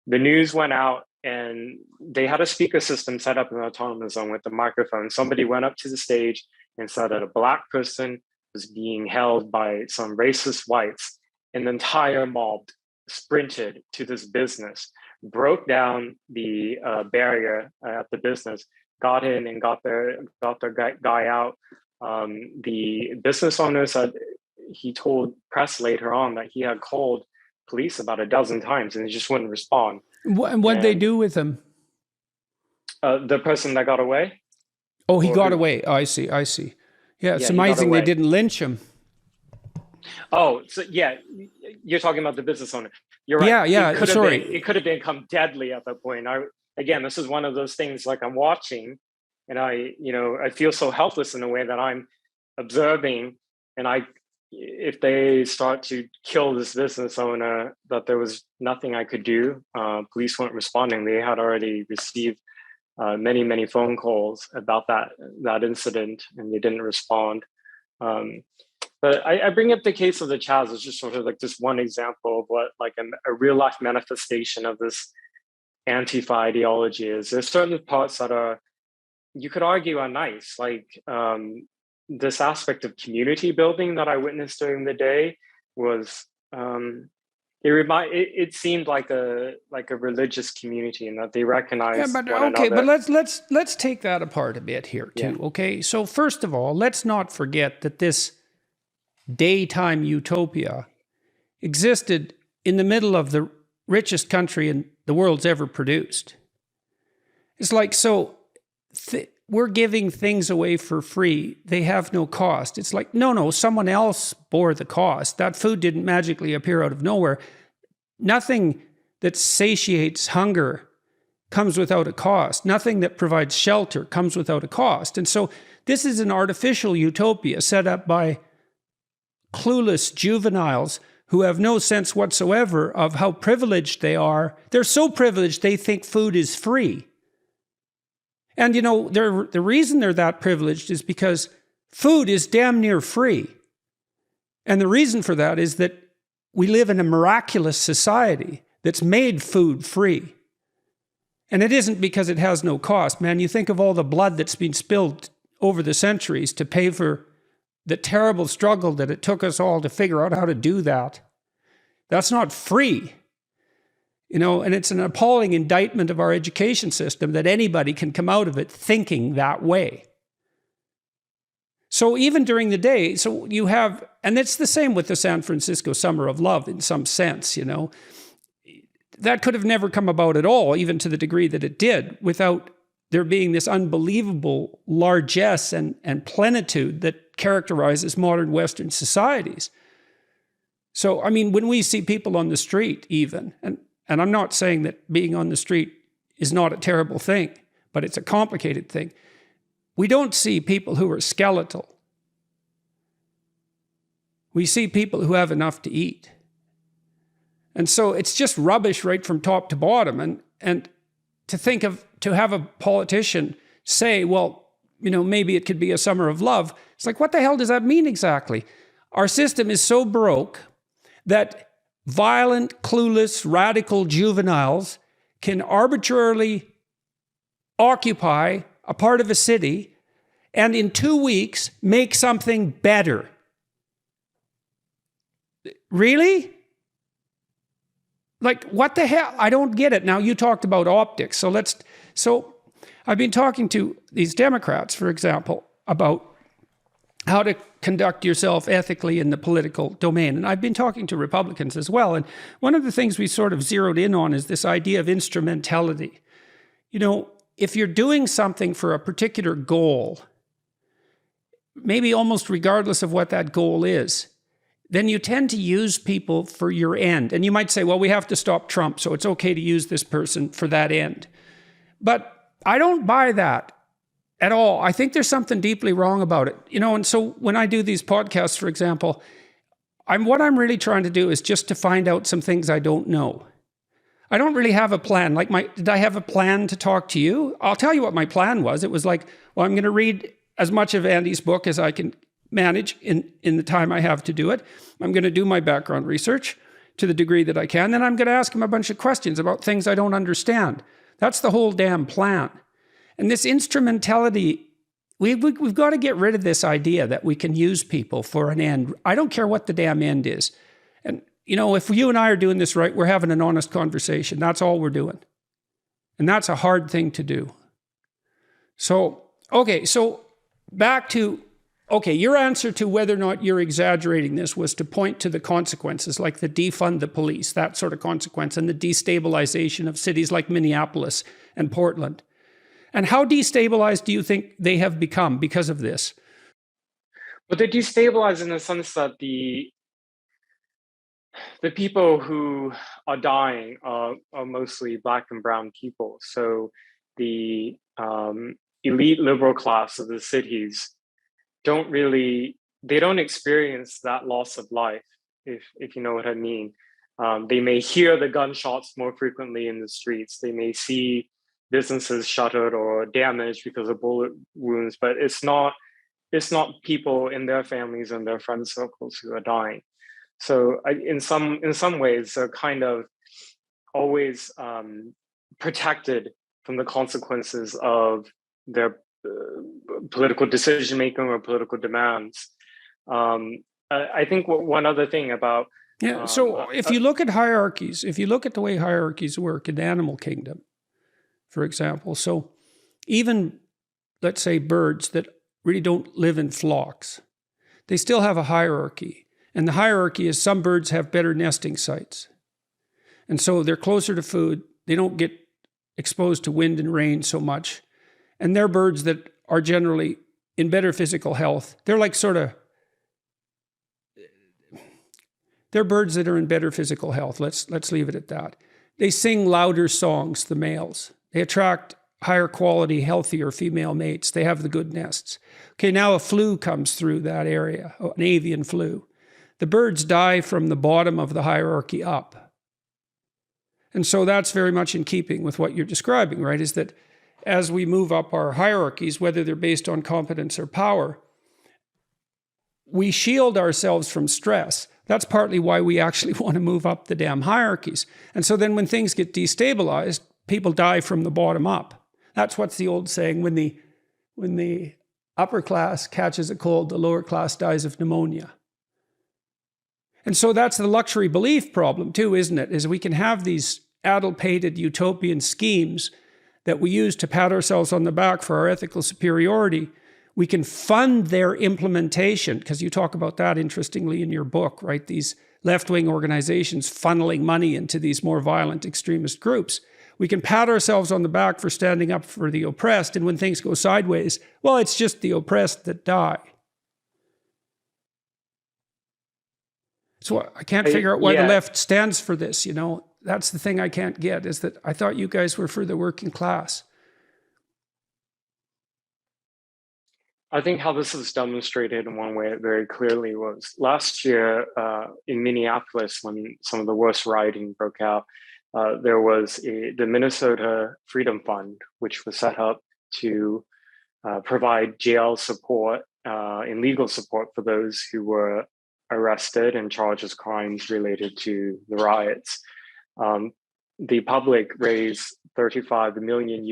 The news went out and they had a speaker system set up in the autonomous zone with the microphone. Somebody went up to the stage and said that a Black person was being held by some racist whites, and the entire mob sprinted to this business, broke down the barrier at the business, got in and got their guy out. The business owner said he told press later on that he had called police about a dozen times, and they just wouldn't respond. And what'd they do with him? The person that got away. Oh, he got away. Oh, I see. Yeah, it's he got amazing they away. didn't lynch him. Oh, so yeah, you're talking about the business owner. You're right. Yeah, it could have become deadly at that point. Again, this is one of those things, like, I'm watching, and I feel so helpless in a way that I'm observing, and if they start to kill this business owner, that there was nothing I could do. Police weren't responding. They had already received many phone calls about that incident, and they didn't respond. But I bring up the case of the Chaz as just sort of like this one example of what, like, a real life manifestation of this Antifa ideology is. There's certain parts that are, you could argue, are nice, like this aspect of community building that I witnessed during the day was it seemed like a religious community, in that they recognized one another. But let's take that apart a bit here too. Yeah. Okay, so first of all, let's not forget that this daytime utopia existed in the middle of the richest country in the world's ever produced. It's like, so we're giving things away for free. They have no cost. It's like, no, someone else bore the cost. That food didn't magically appear out of nowhere. Nothing that satiates hunger comes without a cost. Nothing that provides shelter comes without a cost. And so this is an artificial utopia set up by clueless juveniles who have no sense whatsoever of how privileged they are. They're so privileged they think food is free. And the reason they're that privileged is because food is damn near free. And the reason for that is that we live in a miraculous society that's made food free. And it isn't because it has no cost. Man, you think of all the blood that's been spilled over the centuries to pay for the terrible struggle that it took us all to figure out how to do that. That's not free. And it's an appalling indictment of our education system that anybody can come out of it thinking that way. So even during the day, so you have, and it's the same with the San Francisco Summer of Love in some sense, that could have never come about at all, even to the degree that it did, without there being this unbelievable largesse and plenitude that characterizes modern Western societies. So, I mean, when we see people on the street even, and I'm not saying that being on the street is not a terrible thing, but it's a complicated thing. We don't see people who are skeletal. We see people who have enough to eat. And so it's just rubbish right from top to bottom. And to have a politician say, well, maybe it could be a summer of love. It's like, what the hell does that mean exactly? Our system is so broke that violent, clueless, radical juveniles can arbitrarily occupy a part of a city and in 2 weeks make something better. Really? Like, what the hell? I don't get it. Now, you talked about optics. So I've been talking to these Democrats, for example, about how to conduct yourself ethically in the political domain. And I've been talking to Republicans as well. And one of the things we sort of zeroed in on is this idea of instrumentality. If you're doing something for a particular goal, maybe almost regardless of what that goal is, then you tend to use people for your end. And you might say, well, we have to stop Trump, so it's okay to use this person for that end. But I don't buy that at all. I think there's something deeply wrong about it. And so when I do these podcasts, for example, what I'm really trying to do is just to find out some things I don't know. I don't really have a plan. Did I have a plan to talk to you? I'll tell you what my plan was. It was like, well, I'm going to read as much of Andy's book as I can manage in the time I have to do it. I'm going to do my background research to the degree that I can. Then I'm going to ask him a bunch of questions about things I don't understand. That's the whole damn plan. And this instrumentality, we've got to get rid of this idea that we can use people for an end. I don't care what the damn end is. And, if you and I are doing this right, we're having an honest conversation. That's all we're doing. And that's a hard thing to do. So, okay, so back to, okay, your answer to whether or not you're exaggerating this was to point to the consequences, like the defund the police, that sort of consequence, and the destabilization of cities like Minneapolis and Portland. And how destabilized do you think they have become because of this? But they're destabilized in the sense that the people who are dying are mostly Black and brown people. So the elite liberal class of the cities they don't experience that loss of life, if you know what I mean. They may hear the gunshots more frequently in the streets. They may see businesses shuttered or damaged because of bullet wounds, but it's not people in their families and their friend circles who are dying. So in some ways, they're kind of always protected from the consequences of their political decision making or political demands. I think one other thing about so if you look at hierarchies, if you look at the way hierarchies work in the animal kingdom, for example, so even let's say birds that really don't live in flocks, they still have a hierarchy. And the hierarchy is some birds have better nesting sites. And so they're closer to food. They don't get exposed to wind and rain so much. And they're birds that are generally in better physical health. They're like they're birds that are in better physical health. Let's leave it at that. They sing louder songs, the males. They attract higher quality, healthier female mates. They have the good nests. Okay, now a flu comes through that area, an avian flu. The birds die from the bottom of the hierarchy up. And so that's very much in keeping with what you're describing, right? Is that as we move up our hierarchies, whether they're based on competence or power, we shield ourselves from stress. That's partly why we actually want to move up the damn hierarchies. And so then when things get destabilized, people die from the bottom up. That's what's the old saying, when the upper class catches a cold, the lower class dies of pneumonia. And so that's the luxury belief problem too, isn't it? Is we can have these addle-pated utopian schemes that we use to pat ourselves on the back for our ethical superiority. We can fund their implementation, because you talk about that interestingly in your book, right? These left-wing organizations funneling money into these more violent extremist groups. We can pat ourselves on the back for standing up for the oppressed, and when things go sideways, well, it's just the oppressed that die. So I can't figure out why the left stands for this, you know. That's the thing I can't get, is that I thought you guys were for the working class. I think how this is demonstrated in one way very clearly was last year in Minneapolis, when some of the worst rioting broke out. There was the Minnesota Freedom Fund, which was set up to provide jail support and legal support for those who were arrested and charged as crimes related to the riots. The public raised $35 million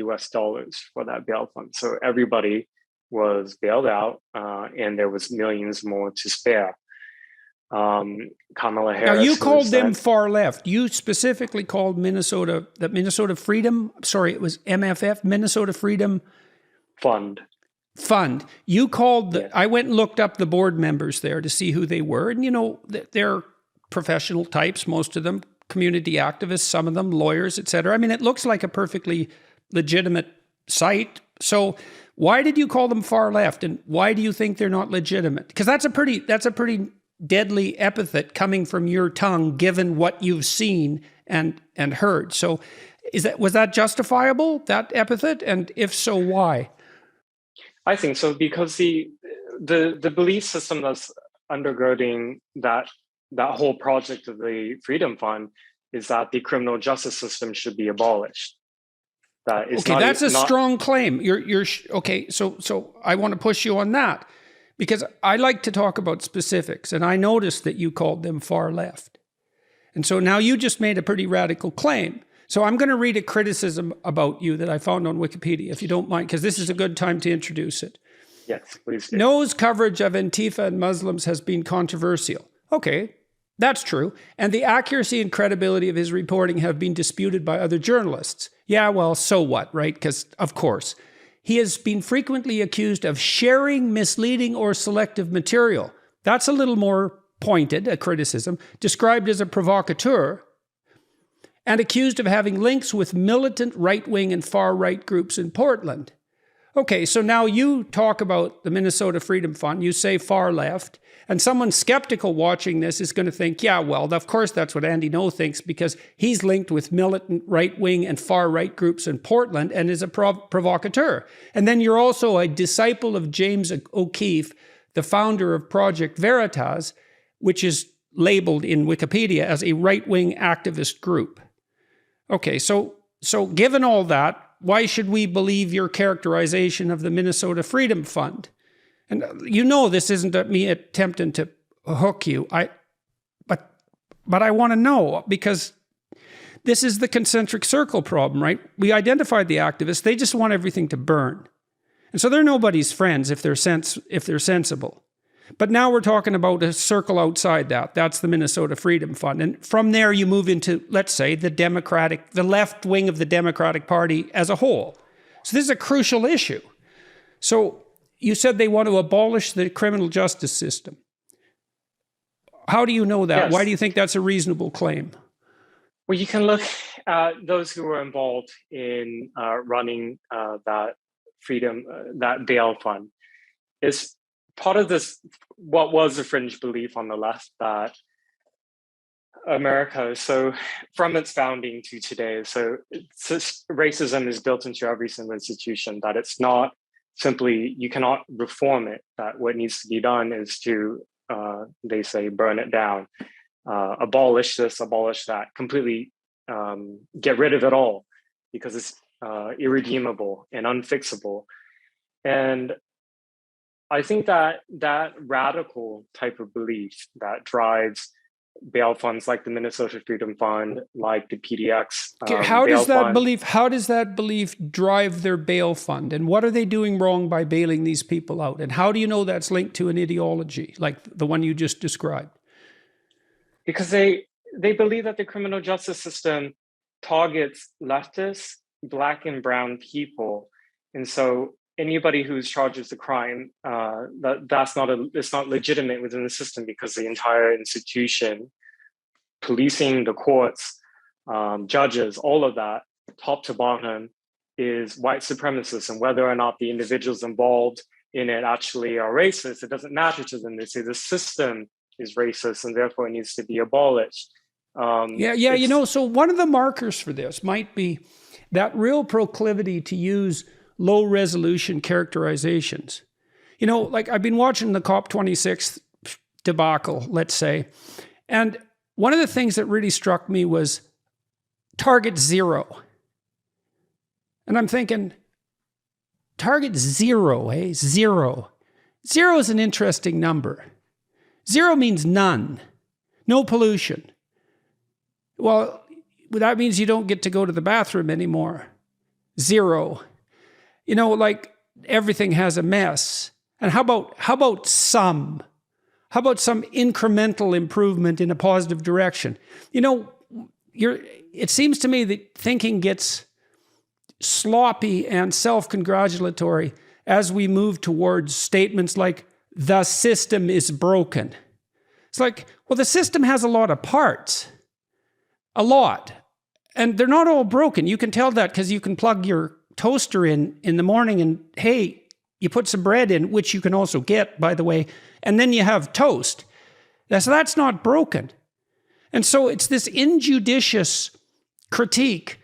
for that bail fund. So everybody was bailed out, and there was millions more to spare. Kamala Harris. Now you called them far left. You specifically called Minnesota, the Minnesota Freedom, sorry, it was MFF, Minnesota Freedom Fund. You called I went and looked up the board members there to see who they were. And, you know, they're professional types, most of them, community activists, some of them lawyers, et cetera. I mean, it looks like a perfectly legitimate site. So why did you call them far left? And why do you think they're not legitimate? Because that's a pretty deadly epithet coming from your tongue, given what you've seen and heard. So was that justifiable, that epithet? And if so, why? I think so, because the belief system that's undergirding that whole project of the Freedom Fund is that the criminal justice system should be abolished. That's a strong claim. You're okay. So I want to push you on that, because I like to talk about specifics, and I noticed that you called them far left. And so now you just made a pretty radical claim. So I'm going to read a criticism about you that I found on Wikipedia, if you don't mind, because this is a good time to introduce it. Yes, please do. No's coverage of Antifa and Muslims has been controversial. Okay, that's true. And the accuracy and credibility of his reporting have been disputed by other journalists. Yeah, well, so what, right? Because, of course, he has been frequently accused of sharing misleading or selective material. That's a little more pointed, a criticism, described as a provocateur, and accused of having links with militant right-wing and far-right groups in Portland. Okay, so now you talk about the Minnesota Freedom Fund, you say far left, and someone skeptical watching this is going to think, yeah, well, of course that's what Andy Ngo thinks because he's linked with militant right-wing and far-right groups in Portland and is a provocateur. And then you're also a disciple of James O'Keefe, the founder of Project Veritas, which is labeled in Wikipedia as a right-wing activist group. Okay, so given all that, why should we believe your characterization of the Minnesota Freedom Fund? And you know this isn't me attempting to hook you. But I want to know, because this is the concentric circle problem, right? We identified the activists. They just want everything to burn. And so they're nobody's friends if they're sensible. But now we're talking about a circle outside that. That's the Minnesota Freedom Fund. And from there you move into, let's say, the left wing of the Democratic Party as a whole. So this is a crucial issue. So you said they want to abolish the criminal justice system. How do you know that? Yes. Why do you think that's a reasonable claim? Well, you can look at those who were involved in running that bail fund. It's part of this, what was a fringe belief on the left that America, so from its founding to today, so racism is built into every single institution, that it's not simply, you cannot reform it, that what needs to be done is to, they say, burn it down, abolish this, abolish that, completely get rid of it all because it's irredeemable and unfixable. And I think that radical type of belief that drives bail funds like the Minnesota Freedom Fund, like the PDX. How does that belief drive their bail fund? And what are they doing wrong by bailing these people out? And how do you know that's linked to an ideology like the one you just described? Because they believe that the criminal justice system targets leftists, Black and brown people. And so anybody who's charged with a crime, it's not legitimate within the system because the entire institution, policing, the courts, judges, all of that, top to bottom, is white supremacist. And whether or not the individuals involved in it actually are racist, it doesn't matter to them. They say the system is racist and therefore it needs to be abolished. So one of the markers for this might be that real proclivity to use low resolution characterizations. You know, like I've been watching the COP26 debacle, let's say, and one of the things that really struck me was target zero. And I'm thinking, target zero, eh? Zero. Zero is an interesting number. Zero means none, no pollution. Well, that means you don't get to go to the bathroom anymore. Zero. You know, like everything has a mess. And how about some? How about some incremental improvement in a positive direction? You know, it seems to me that thinking gets sloppy and self-congratulatory as we move towards statements like, the system is broken. It's like, well, the system has a lot of parts. A lot. And they're not all broken. You can tell that because you can plug your toaster in the morning and, hey, you put some bread in, which you can also get, by the way, and then you have toast. So that's not broken. And so it's this injudicious critique,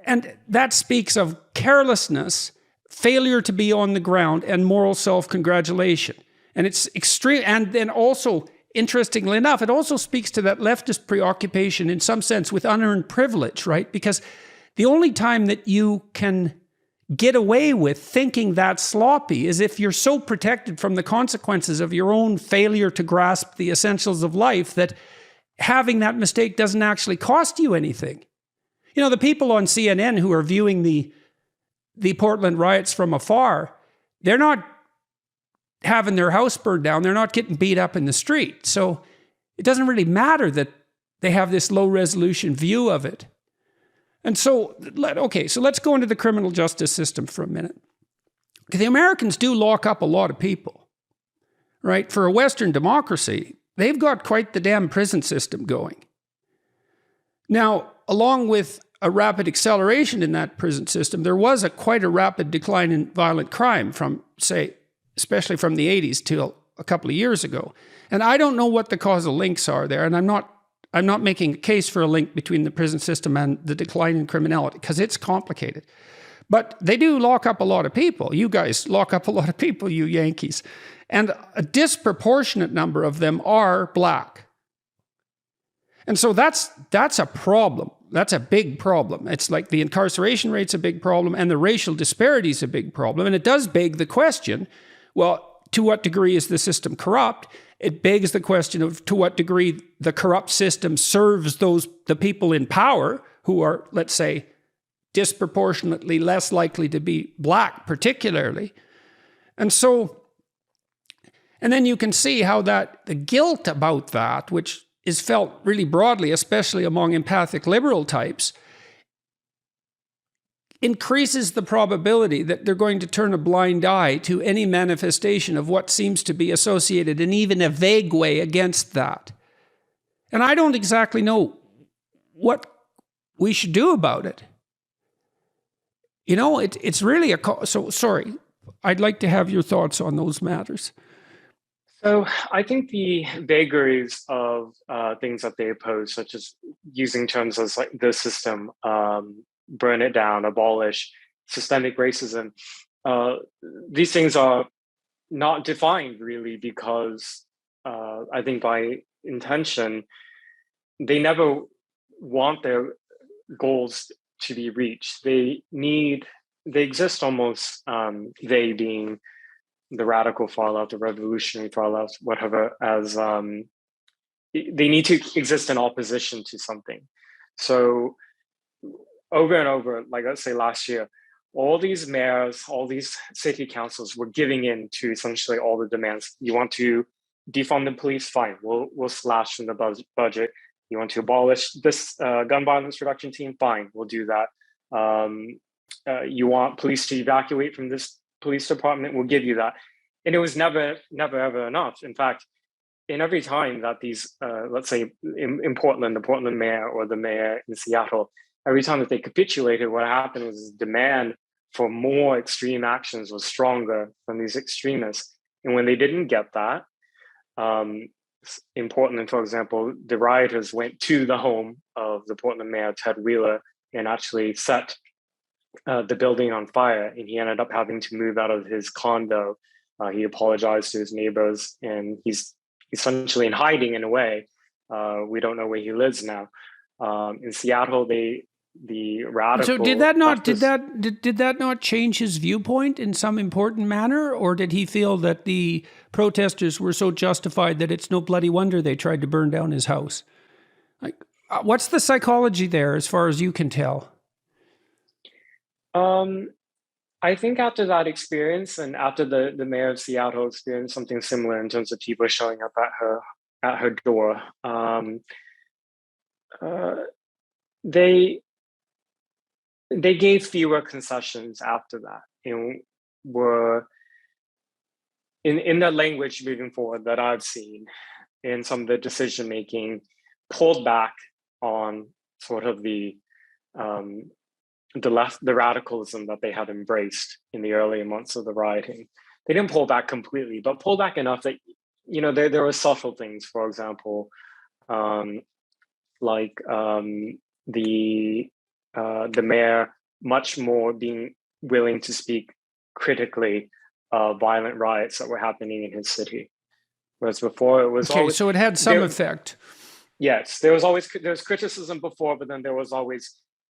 and that speaks of carelessness, failure to be on the ground, and moral self-congratulation. And it's extreme. And then also, interestingly enough, it also speaks to that leftist preoccupation in some sense with unearned privilege, right? Because the only time that you can get away with thinking that sloppy is if you're so protected from the consequences of your own failure to grasp the essentials of life that having that mistake doesn't actually cost you anything. You know, the people on CNN who are viewing the Portland riots from afar, they're not having their house burned down. They're not getting beat up in the street. So it doesn't really matter that they have this low resolution view of it. And so, so let's go into the criminal justice system for a minute. the Americans do lock up a lot of people, right? For a Western democracy, they've got quite the damn prison system going. Now, along with a rapid acceleration in that prison system, there was quite a rapid decline in violent crime from, say, especially from the 80s till a couple of years ago. And I don't know what the causal links are there, and I'm not making a case for a link between the prison system and the decline in criminality, because it's complicated. But they do lock up a lot of people. You guys lock up a lot of people, you Yankees. And a disproportionate number of them are black. And so that's a problem. That's a big problem. It's like the incarceration rate's a big problem and the racial disparity is a big problem. And it does beg the question, well, to what degree is the system corrupt? It begs the question of to what degree the corrupt system serves the people in power who are, let's say, disproportionately less likely to be black particularly. And then you can see how the guilt about that, which is felt really broadly, especially among empathic liberal types, increases the probability that they're going to turn a blind eye to any manifestation of what seems to be associated in even a vague way against that. And I don't exactly know what we should do about it. You know, it's really so sorry. I'd like to have your thoughts on those matters. So I think the vagaries of things that they oppose, such as using terms as like the system, burn it down, abolish, systemic racism, these things are not defined really because I think by intention, they never want their goals to be reached. They exist almost, they being the radical far left, the revolutionary far left, whatever, as they need to exist in opposition to something. So over and over, like let's say last year, all these mayors, all these city councils were giving in to essentially all the demands. You want to defund the police? Fine, we'll slash from the budget. You want to abolish this gun violence reduction team? Fine, we'll do that. You want police to evacuate from this police department? We'll give you that. And it was never ever enough. In fact, in every time that these, let's say in Portland, the Portland mayor or the mayor in Seattle, every time that they capitulated, what happened was demand for more extreme actions was stronger from these extremists. And when they didn't get that, in Portland, for example, the rioters went to the home of the Portland mayor, Ted Wheeler, and actually set the building on fire, and he ended up having to move out of his condo. He apologized to his neighbors, and he's essentially in hiding in a way. We don't know where he lives now. In Seattle, the radical. So did that not change his viewpoint in some important manner, or did he feel that the protesters were so justified that it's no bloody wonder they tried to burn down his house? Like, what's the psychology there, as far as you can tell? I think after that experience and after the mayor of Seattle experienced something similar in terms of people showing up at her door, they gave fewer concessions after that and were in the language moving forward that I've seen in some of the decision making, pulled back on sort of the radicalism that they had embraced in the early months of the rioting. They didn't pull back completely, but pull back enough that, you know, there were subtle things, for example, like the mayor much more being willing to speak critically of violent riots that were happening in his city. Whereas before it was always, so it had some effect. Yes, there was criticism before, but then there was always,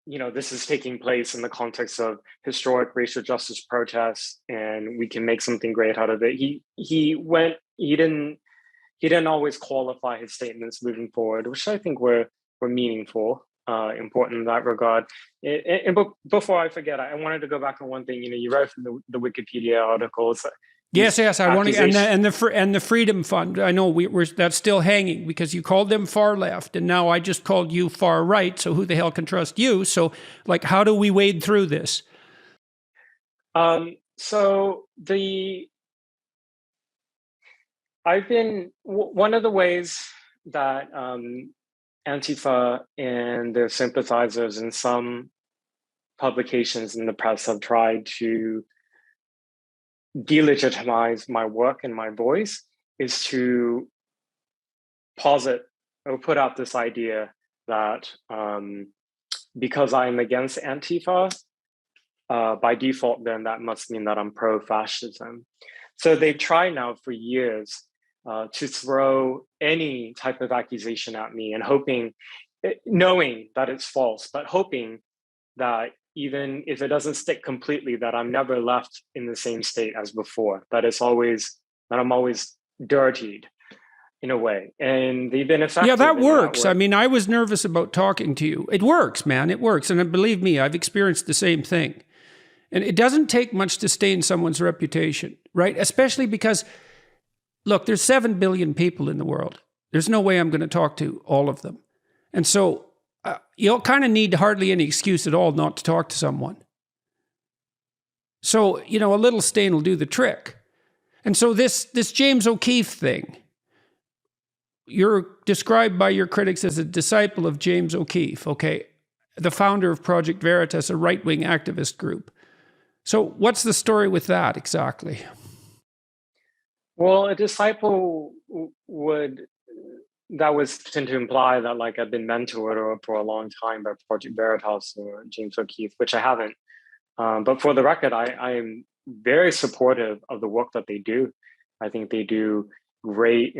you know, this is taking place in the context of historic racial justice protests, and we can make something great out of it. He didn't always qualify his statements moving forward, which I think were meaningful, important in that regard. And before I forget, I wanted to go back on one thing. You know, you read from the Wikipedia articles. Yes, I want to, and the Freedom Fund. I know we're that's still hanging because you called them far left, and now I just called you far right. So who the hell can trust you? So, like, how do we wade through this? So one of the ways that Antifa and their sympathizers in some publications in the press have tried to delegitimize my work and my voice is to posit or put out this idea that because I'm against Antifa, by default, then that must mean that I'm pro-fascism. So they've tried now for years to throw any type of accusation at me and knowing that it's false, but hoping that even if it doesn't stick completely, that I'm never left in the same state as before, that I'm always dirtied in a way. And they've been effective. Yeah, that works. I mean, I was nervous about talking to you. It works, man. It works. And believe me, I've experienced the same thing. And it doesn't take much to stain someone's reputation, right? Especially because, look, there's 7 billion people in the world. There's no way I'm going to talk to all of them. And so you'll kind of need hardly any excuse at all not to talk to someone. So, a little stain will do the trick. And so this James O'Keefe thing, you're described by your critics as a disciple of James O'Keefe, okay? The founder of Project Veritas, a right-wing activist group. So what's the story with that exactly? Well, a disciple that was tend to imply that like I've been mentored for a long time by Project Veritas or James O'Keefe, which I haven't. But for the record, I am very supportive of the work that they do. I think they do great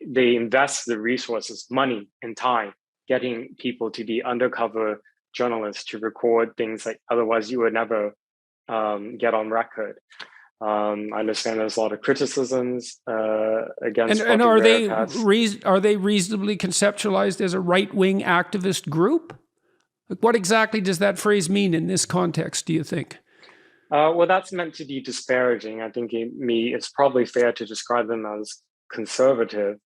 they invest the resources, money and time, getting people to be undercover journalists to record things that otherwise you would never get on record. I understand there's a lot of criticisms against. And are they reasonably conceptualized as a right-wing activist group? Like, what exactly does that phrase mean in this context, do you think? Well, that's meant to be disparaging. I think it's probably fair to describe them as conservative,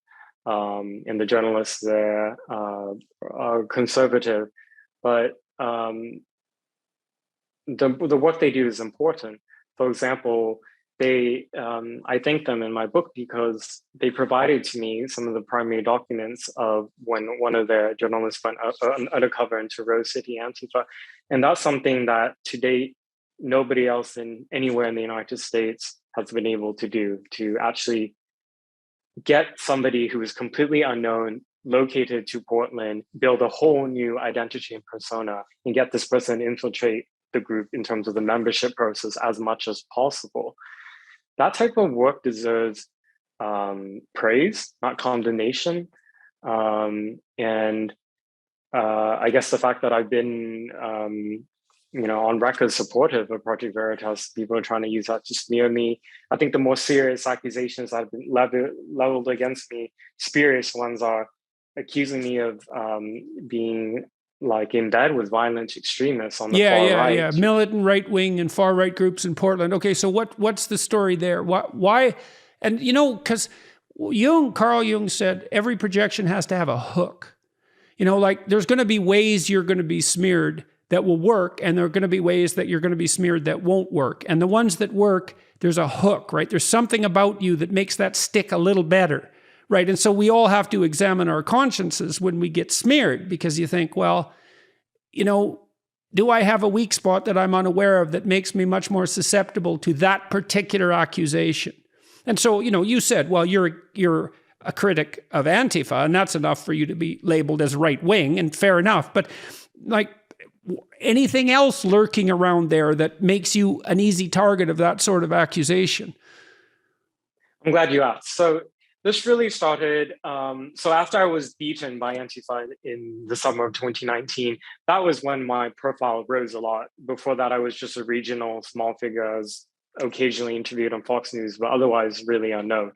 and the journalists there are conservative, but the work they do is important. For example, I thank them in my book because they provided to me some of the primary documents of when one of their journalists went undercover into Rose City Antifa. And that's something that to date, nobody else anywhere in the United States has been able to do, to actually get somebody who is completely unknown, located to Portland, build a whole new identity and persona, and get this person to infiltrate the group in terms of the membership process as much as possible. That type of work deserves praise, not condemnation. And I guess the fact that I've been, on record supportive of Project Veritas, people are trying to use that to smear me. I think the more serious accusations that have been leveled against me, spurious ones, are accusing me of being like in bed with violent extremists on the far right. Yeah, militant right-wing and far-right groups in Portland. Okay, so what's the story there? Why? And, because Carl Jung said every projection has to have a hook. Like there's going to be ways you're going to be smeared that will work, and there are going to be ways that you're going to be smeared that won't work. And the ones that work, there's a hook, right? There's something about you that makes that stick a little better. Right. And so we all have to examine our consciences when we get smeared, because you think, well, do I have a weak spot that I'm unaware of that makes me much more susceptible to that particular accusation? And so, you said, well, you're a critic of Antifa, and that's enough for you to be labeled as right wing, and fair enough. But like anything else lurking around there that makes you an easy target of that sort of accusation? I'm glad you asked. So this really started, so after I was beaten by Antifa in the summer of 2019, that was when my profile rose a lot. Before that, I was just a regional small figure. I was occasionally interviewed on Fox News, but otherwise really unknown.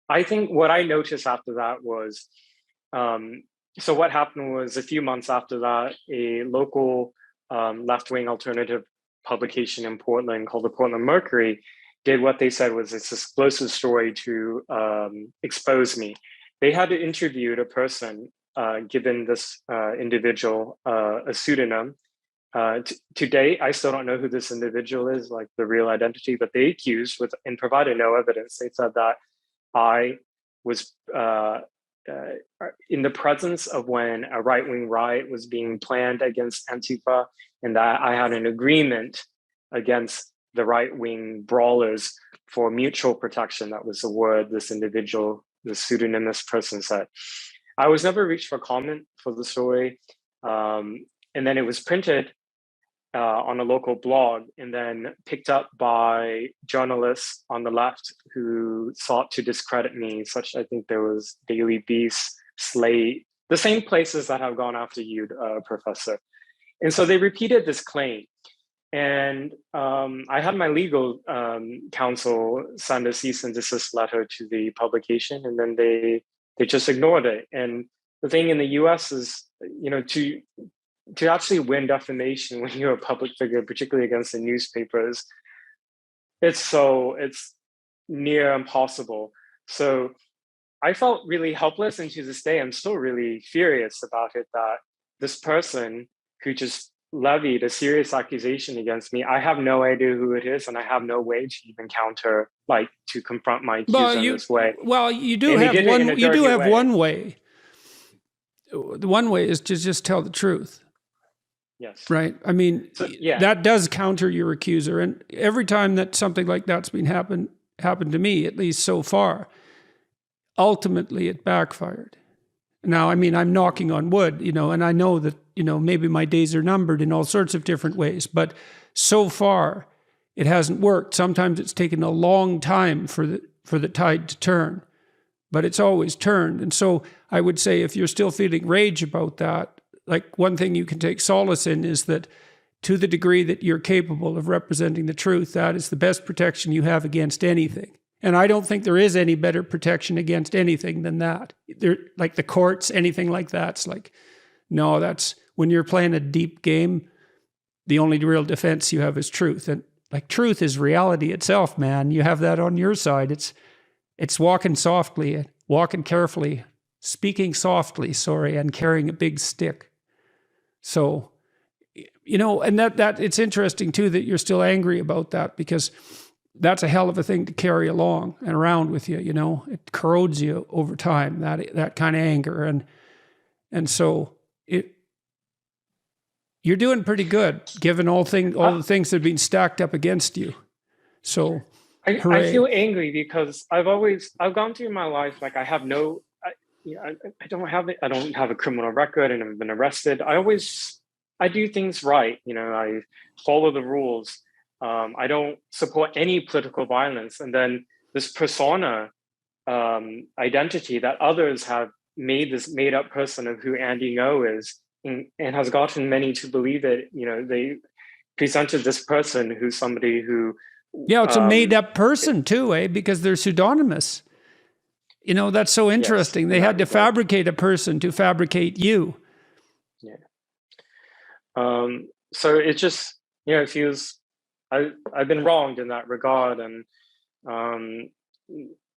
I think what I noticed after that was, so what happened was a few months after that, a local left-wing alternative publication in Portland called the Portland Mercury did what they said was this explosive story to expose me. They had interviewed a person, given this individual a pseudonym, to date, I still don't know who this individual is, like the real identity, but they accused with and provided no evidence. They said that I was in the presence of when a right-wing riot was being planned against Antifa, and that I had an agreement against the right-wing brawlers for mutual protection. That was the word this individual, the pseudonymous person said. I was never reached for comment for the story. And then it was printed on a local blog and then picked up by journalists on the left who sought to discredit me, such I think there was Daily Beast, Slate, the same places that have gone after you, Professor. And so they repeated this claim. And I had my legal counsel send a cease and desist letter to the publication, and then they just ignored it. And the thing in the US is, to actually win defamation when you're a public figure, particularly against the newspapers, it's near impossible. So I felt really helpless, and to this day, I'm still really furious about it, that this person who just levied a serious accusation against me, I have no idea who it is, and I have no way to even to confront my accuser in this way. Well, you do have one. You do have one way. The one way is to just tell the truth. Yes. Right. I mean, that does counter your accuser, and every time that something like that's been happened to me, at least so far, ultimately it backfired. Now, I mean, I'm knocking on wood, and I know that, maybe my days are numbered in all sorts of different ways, but so far it hasn't worked. Sometimes it's taken a long time for the tide to turn, but it's always turned. And so I would say, if you're still feeling rage about that, like, one thing you can take solace in is that, to the degree that you're capable of representing the truth, that is the best protection you have against anything. And I don't think there is any better protection against anything than that. Like the courts, anything like that. It's like, no, that's when you're playing a deep game, the only real defense you have is truth. And like, truth is reality itself, man. You have that on your side. It's walking softly, walking carefully, speaking softly, and carrying a big stick. So, and that it's interesting too that you're still angry about that, because that's a hell of a thing to carry along and around with you. It corrodes you over time, that kind of anger, and so you're doing pretty good given all the things that have been stacked up against you. So I feel angry because I've gone through my life like I have no. I don't have a criminal record, and I've been arrested. I do things right. I follow the rules. I don't support any political violence. And then this persona identity that others have made, this made up person of who Andy Ngo is, and has gotten many to believe it. They presented this person who's somebody who. Yeah, it's a made up person too, because they're pseudonymous. That's so interesting. Yes, they had to fabricate a person to fabricate you. Yeah. So it just, it feels, I've been wronged in that regard. And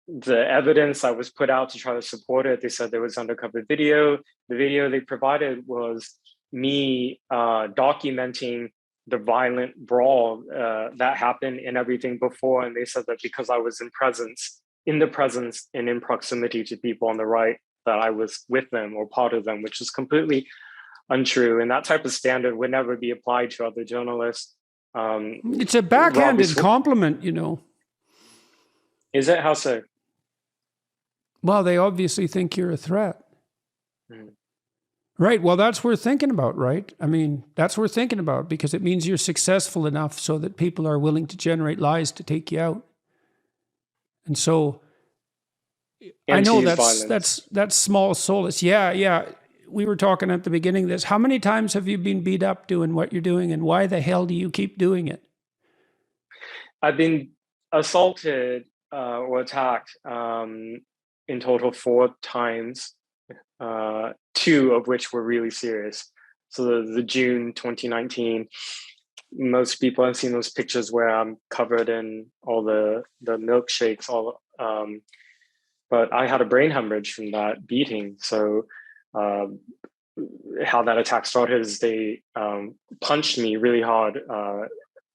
the evidence that was put out to try to support it, they said there was undercover video. The video they provided was me documenting the violent brawl that happened and everything before. And they said that because I was in the presence and in proximity to people on the right, that I was with them or part of them, which is completely untrue. And that type of standard would never be applied to other journalists. It's a backhanded compliment, Is it? How so? Well, they obviously think you're a threat. Mm-hmm. Right. Well, that's worth thinking about, right? I mean, that's worth thinking about, because it means you're successful enough so that people are willing to generate lies to take you out. And so I know that's small solace. Yeah. We were talking at the beginning of this. How many times have you been beat up doing what you're doing, and why the hell do you keep doing it? I've been assaulted or attacked in total 4 times, 2 of which were really serious. So the June 2019, most people have seen those pictures where I'm covered in all the milkshakes, but I had a brain hemorrhage from that beating. So how that attack started is they punched me really hard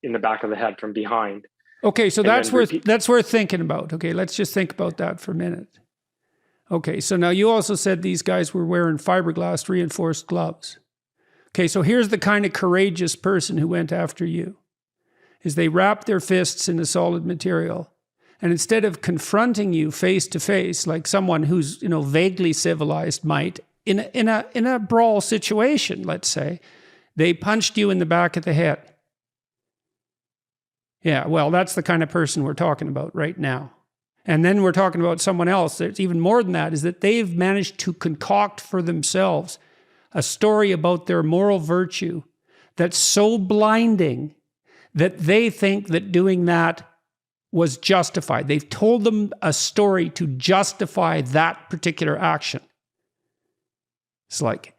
in the back of the head from behind. Okay, so that's worth thinking about. Okay, let's just think about that for a minute. Okay, so now you also said these guys were wearing fiberglass reinforced gloves. Okay, so here's the kind of courageous person who went after you. Is they wrapped their fists in a solid material, and instead of confronting you face to face like someone who's, vaguely civilized might in a brawl situation, let's say, they punched you in the back of the head. Yeah, well, that's the kind of person we're talking about right now. And then we're talking about someone else. There's even more than that, is that they've managed to concoct for themselves a story about their moral virtue that's so blinding that they think that doing that was justified. They've told them a story to justify that particular action. It's like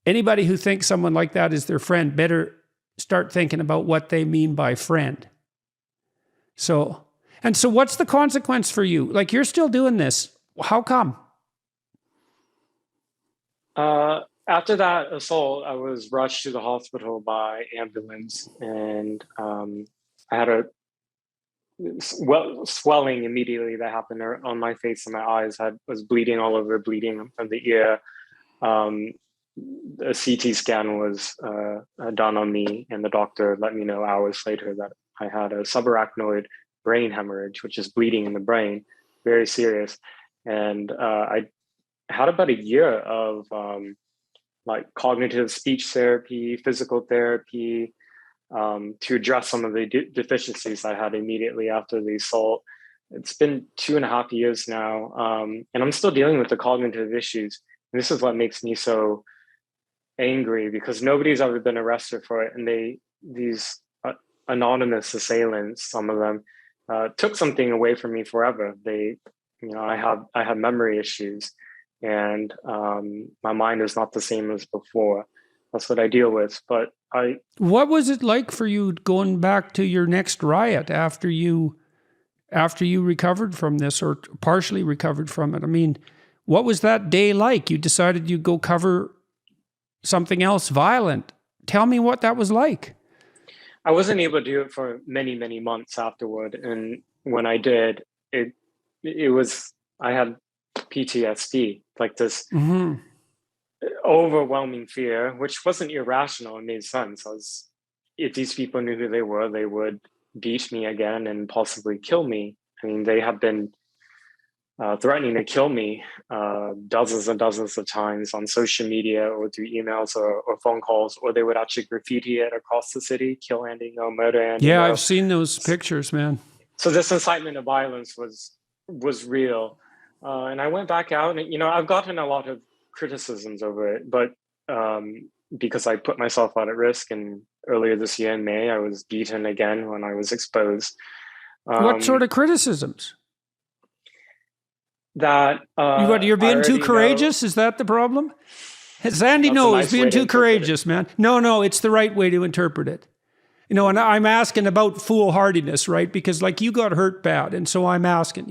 anybody who thinks someone like that is their friend better start thinking about what they mean by friend. So what's the consequence for you? Like, you're still doing this. How come? After that assault, I was rushed to the hospital by ambulance, and I had a swelling immediately that happened on my face and my eyes. Was bleeding all over, bleeding from the ear. A CT scan was done on me, and the doctor let me know hours later that I had a subarachnoid brain hemorrhage, which is bleeding in the brain, very serious. And I had about a year of like cognitive speech therapy, physical therapy, to address some of the deficiencies I had immediately after the assault. It's been 2.5 years now, and I'm still dealing with the cognitive issues. And this is what makes me so angry, because nobody's ever been arrested for it. And these anonymous assailants, some of them, took something away from me forever. I have memory issues, and my mind is not the same as before. That's what I deal with. But what was it like for you going back to your next riot after you recovered from this, or partially recovered from it? I mean, what was that day like? You decided you'd go cover something else violent. Tell me what that was like. I wasn't able to do it for many, many months afterward. And when I did, it was, I had PTSD, like this overwhelming fear, which wasn't irrational. It made sense. If these people knew who they were, they would beat me again and possibly kill me. I mean, they have been threatening to kill me dozens and dozens of times on social media or through emails or phone calls, or they would actually graffiti it across the city, kill Andy Ngo, murder Andy Ngo. Yeah, I've seen those pictures, man. So this incitement of violence was real. And I went back out, and, I've gotten a lot of criticisms over it, but because I put myself out at risk, and earlier this year in May, I was beaten again when I was exposed. What sort of criticisms? That you're being too courageous? Is that the problem? Sandy knows being too courageous, man. No, it's the right way to interpret it. And I'm asking about foolhardiness, right? Because like, you got hurt bad, and so I'm asking,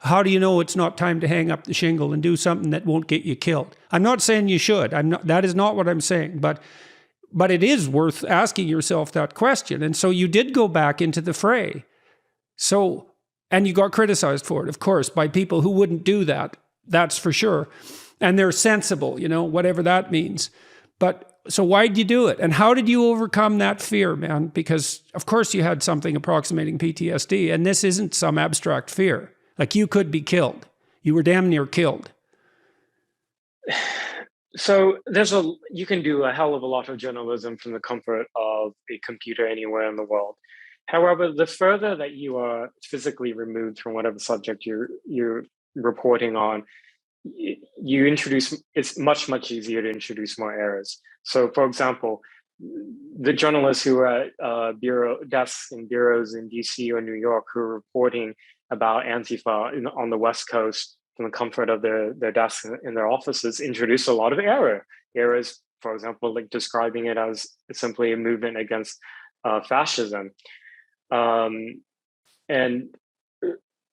how do you know it's not time to hang up the shingle and do something that won't get you killed? I'm not saying you should. That is not what I'm saying, but it is worth asking yourself that question. And so you did go back into the fray. And you got criticized for it, of course, by people who wouldn't do that. That's for sure. And they're sensible, whatever that means. But so why'd you do it? And how did you overcome that fear, man? Because of course you had something approximating PTSD, and this isn't some abstract fear. Like, you could be killed. You were damn near killed. So you can do a hell of a lot of journalism from the comfort of a computer anywhere in the world. However, the further that you are physically removed from whatever subject you're reporting on, it's much, much easier to introduce more errors. So, for example, the journalists who are at desks and bureaus in DC or New York who are reporting about Antifa on the West Coast from the comfort of their desks in their offices introduce a lot of errors, for example, like describing it as simply a movement against fascism. And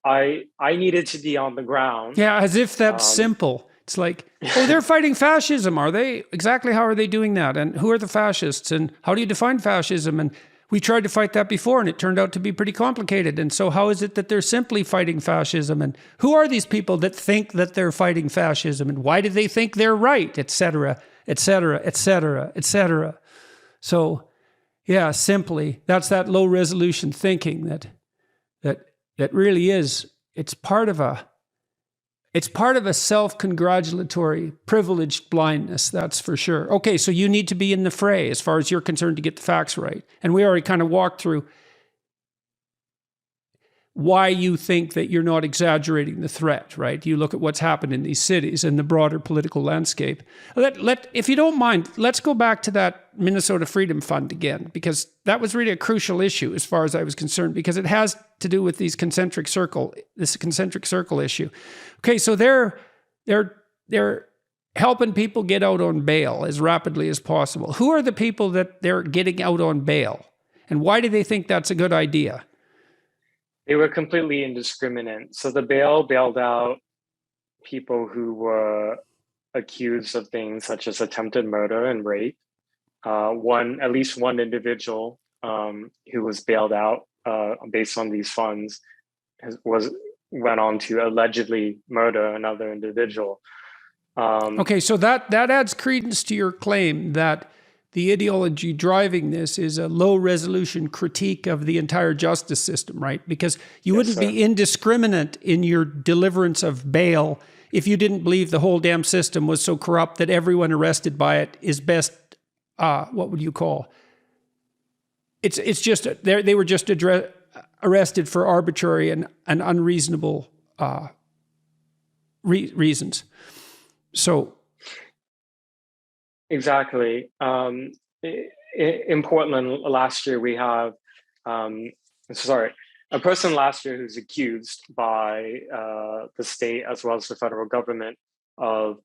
I needed to be on the ground. Yeah, as if that's simple. It's like, oh, they're fighting fascism, are they? Exactly how are they doing that? And who are the fascists? And how do you define fascism? And we tried to fight that before, and it turned out to be pretty complicated. And so how is it that they're simply fighting fascism? And who are these people that think that they're fighting fascism? And why do they think they're right? Et cetera, et cetera, et cetera, et cetera. So, yeah, simply, that's that low resolution thinking that really is, it's part of a self-congratulatory, privileged blindness, that's for sure. Okay, so you need to be in the fray as far as you're concerned to get the facts right. And we already kind of walked through why you think that you're not exaggerating the threat, right? You look at what's happened in these cities and the broader political landscape. If you don't mind, let's go back to that Minnesota Freedom Fund again, because that was really a crucial issue as far as I was concerned, because it has to do with this concentric circle issue. Okay, so they're helping people get out on bail as rapidly as possible. Who are the people that they're getting out on bail? And why do they think that's a good idea? They were completely indiscriminate. So the bailed out people who were accused of things such as attempted murder and rape. At least one individual who was bailed out based on these funds went on to allegedly murder another individual. Okay, so that adds credence to your claim that the ideology driving this is a low-resolution critique of the entire justice system, right? Because you wouldn't be indiscriminate in your deliverance of bail if you didn't believe the whole damn system was so corrupt that everyone arrested by it is best, what would you call? It's just, they were just arrested for arbitrary and unreasonable reasons. So... Exactly. In Portland last year, we have, a person last year who's accused by the state as well as the federal government of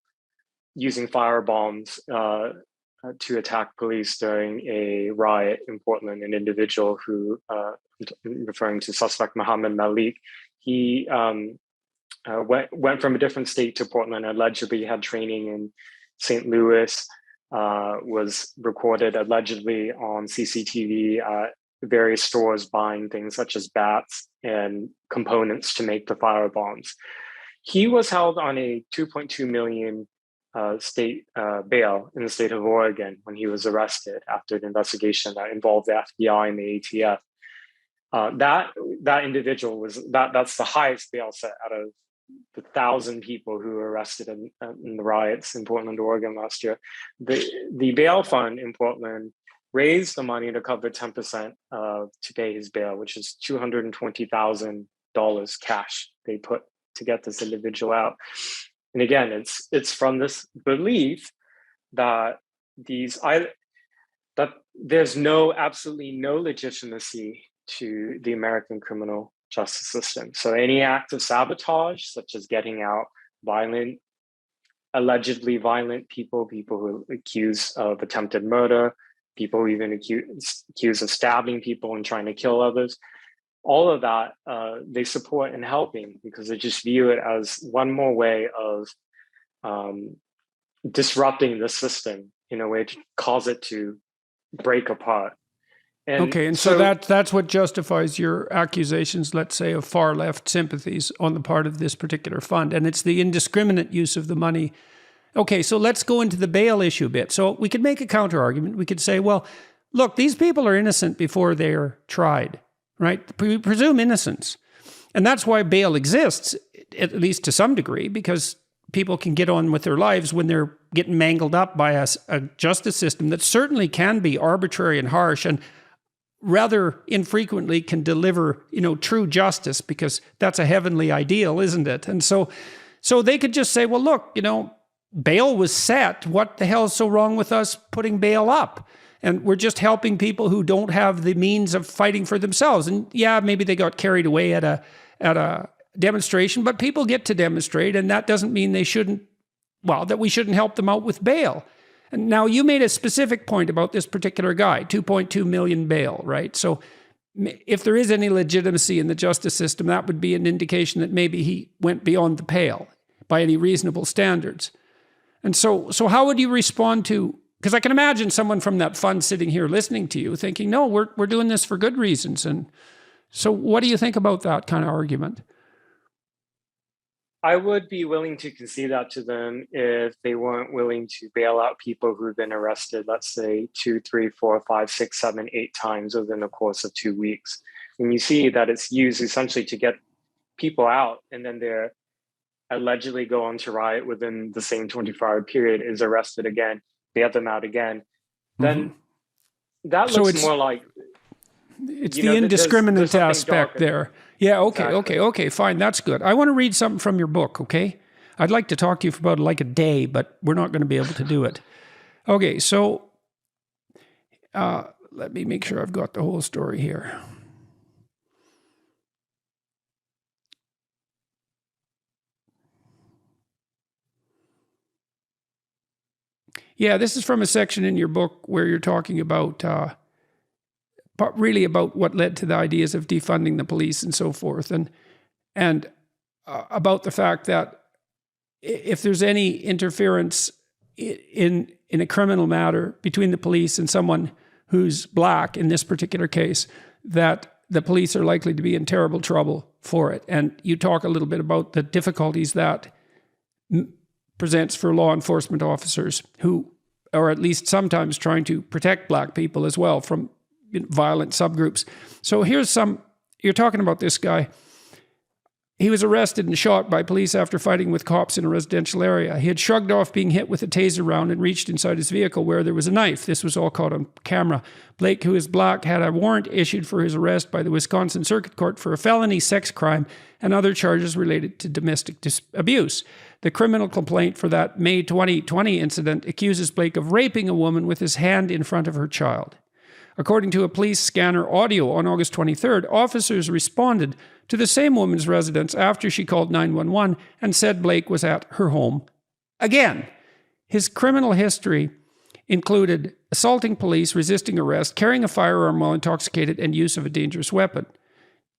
using firebombs to attack police during a riot in Portland. An individual who, referring to suspect Muhammad Malik, he went from a different state to Portland, allegedly had training in St. Louis, was recorded allegedly on CCTV at various stores buying things such as bats and components to make the firebombs. He was held on a $2.2 million state bail in the state of Oregon when he was arrested after an investigation that involved the FBI and the ATF. That individual that's the highest bail set out of the 1,000 people who were arrested in the riots in Portland, Oregon last year. The bail fund in Portland raised the money to cover 10% to pay his bail, which is $220,000 cash they put to get this individual out. And again, it's from this belief that there's absolutely no legitimacy to the American criminal justice system. So any act of sabotage, such as getting out allegedly violent people who are accused of attempted murder, people who even accused of stabbing people and trying to kill others, all of that they support in helping, because they just view it as one more way of disrupting the system in a way to cause it to break apart. And so that's what justifies your accusations, let's say, of far left sympathies on the part of this particular fund. And it's the indiscriminate use of the money. Okay, so let's go into the bail issue a bit. So we could make a counter argument. We could say, well, look, these people are innocent before they're tried, right? We presume innocence. And that's why bail exists, at least to some degree, because people can get on with their lives when they're getting mangled up by a justice system that certainly can be arbitrary and harsh and rather infrequently can deliver, true justice, because that's a heavenly ideal, isn't it? And so they could just say, well, look, bail was set. What the hell is so wrong with us putting bail up? And we're just helping people who don't have the means of fighting for themselves. And yeah, maybe they got carried away at a demonstration, but people get to demonstrate, and that doesn't mean that we shouldn't help them out with bail. And now you made a specific point about this particular guy, 2.2 million bail, right? So if there is any legitimacy in the justice system, that would be an indication that maybe he went beyond the pale. by any reasonable standards. And so how would you respond to, because I can imagine someone from that fund sitting here listening to you thinking, no, we're doing this for good reasons. And so what do you think about that kind of argument? I would be willing to concede that to them if they weren't willing to bail out people who've been arrested, let's say 2, 3, 4, 5, 6, 7, 8 times within the course of 2 weeks. When you see that it's used essentially to get people out and then they're allegedly go on to riot within the same 24-hour period, is arrested again, bail them out again, then that looks more like... It's the indiscriminate aspect there. Yeah, okay, exactly. Okay, fine, that's good. I want to read something from your book, okay? I'd like to talk to you for about like a day, but we're not going to be able to do it. Okay, so let me make sure I've got the whole story here. Yeah, this is from a section in your book where you're talking about... really about what led to the ideas of defunding the police and so forth, and about the fact that if there's any interference in a criminal matter between the police and someone who's black, in this particular case, that the police are likely to be in terrible trouble for it. And you talk a little bit about the difficulties that presents for law enforcement officers who are at least sometimes trying to protect black people as well from violent subgroups. So here's some, you're talking about this guy. He was arrested and shot by police after fighting with cops in a residential area. He had shrugged off being hit with a taser round and reached inside his vehicle where there was a knife. This was all caught on camera. Blake, who is black, had a warrant issued for his arrest by the Wisconsin Circuit Court for a felony sex crime and other charges related to domestic abuse. The criminal complaint for that May 2020 incident accuses Blake of raping a woman with his hand in front of her child. According to a police scanner audio on August 23rd, officers responded to the same woman's residence after she called 911 and said Blake was at her home again. His criminal history included assaulting police, resisting arrest, carrying a firearm while intoxicated, and use of a dangerous weapon.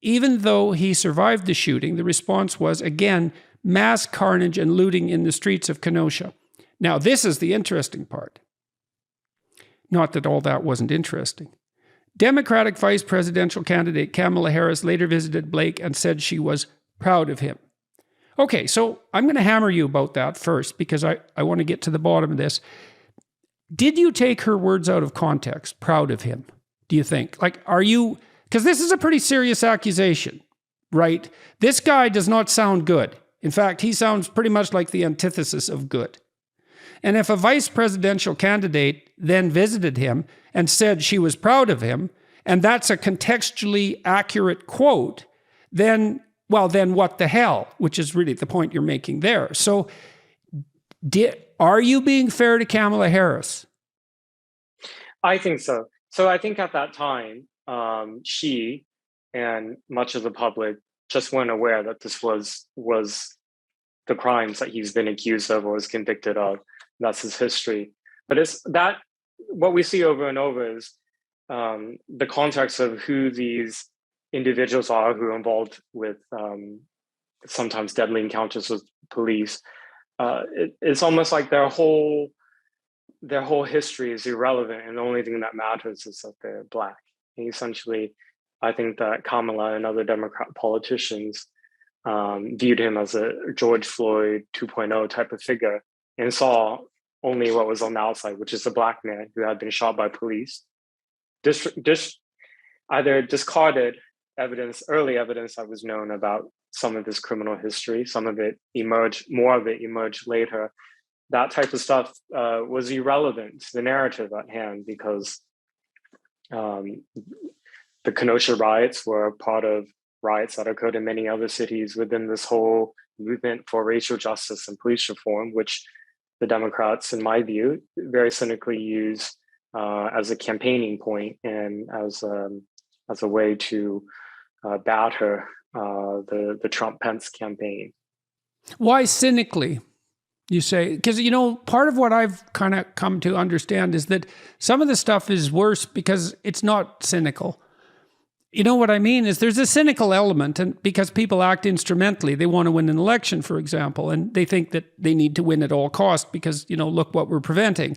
Even though he survived the shooting, the response was, again, mass carnage and looting in the streets of Kenosha. Now, this is the interesting part. Not that all that wasn't interesting. Democratic vice presidential candidate Kamala Harris later visited Blake and said she was proud of him. Okay, so I'm going to hammer you about that first because I want to get to the bottom of this. Did you take her words out of context, proud of him, do you think? Like, are you, because this is a pretty serious accusation, right? This guy does not sound good. In fact, he sounds pretty much like the antithesis of good. And if a vice presidential candidate then visited him and said she was proud of him, and that's a contextually accurate quote, then what the hell? Which is really the point you're making there. So are you being fair to Kamala Harris? I think so. So I think at that time, she and much of the public just weren't aware that this was the crimes that he's been accused of or was convicted of. That's his history. But it's that what we see over and over is the context of who these individuals are who are involved with sometimes deadly encounters with police. It's almost like their whole history is irrelevant, and the only thing that matters is that they're Black. And essentially, I think that Kamala and other Democrat politicians viewed him as a George Floyd 2.0 type of figure and saw only what was on the outside, which is a Black man who had been shot by police. Either discarded early evidence that was known about some of his criminal history, more of it emerged later. That type of stuff was irrelevant to the narrative at hand because the Kenosha riots were part of riots that occurred in many other cities within this whole movement for racial justice and police reform, which the Democrats, in my view, very cynically use as a campaigning point and as a way to batter the Trump-Pence campaign. Why cynically, you say? Because, part of what I've kind of come to understand is that some of the stuff is worse because it's not cynical. you know what I mean? Is there's a cynical element, and because people act instrumentally, they want to win an election, for example, and they think that they need to win at all costs because, look what we're preventing.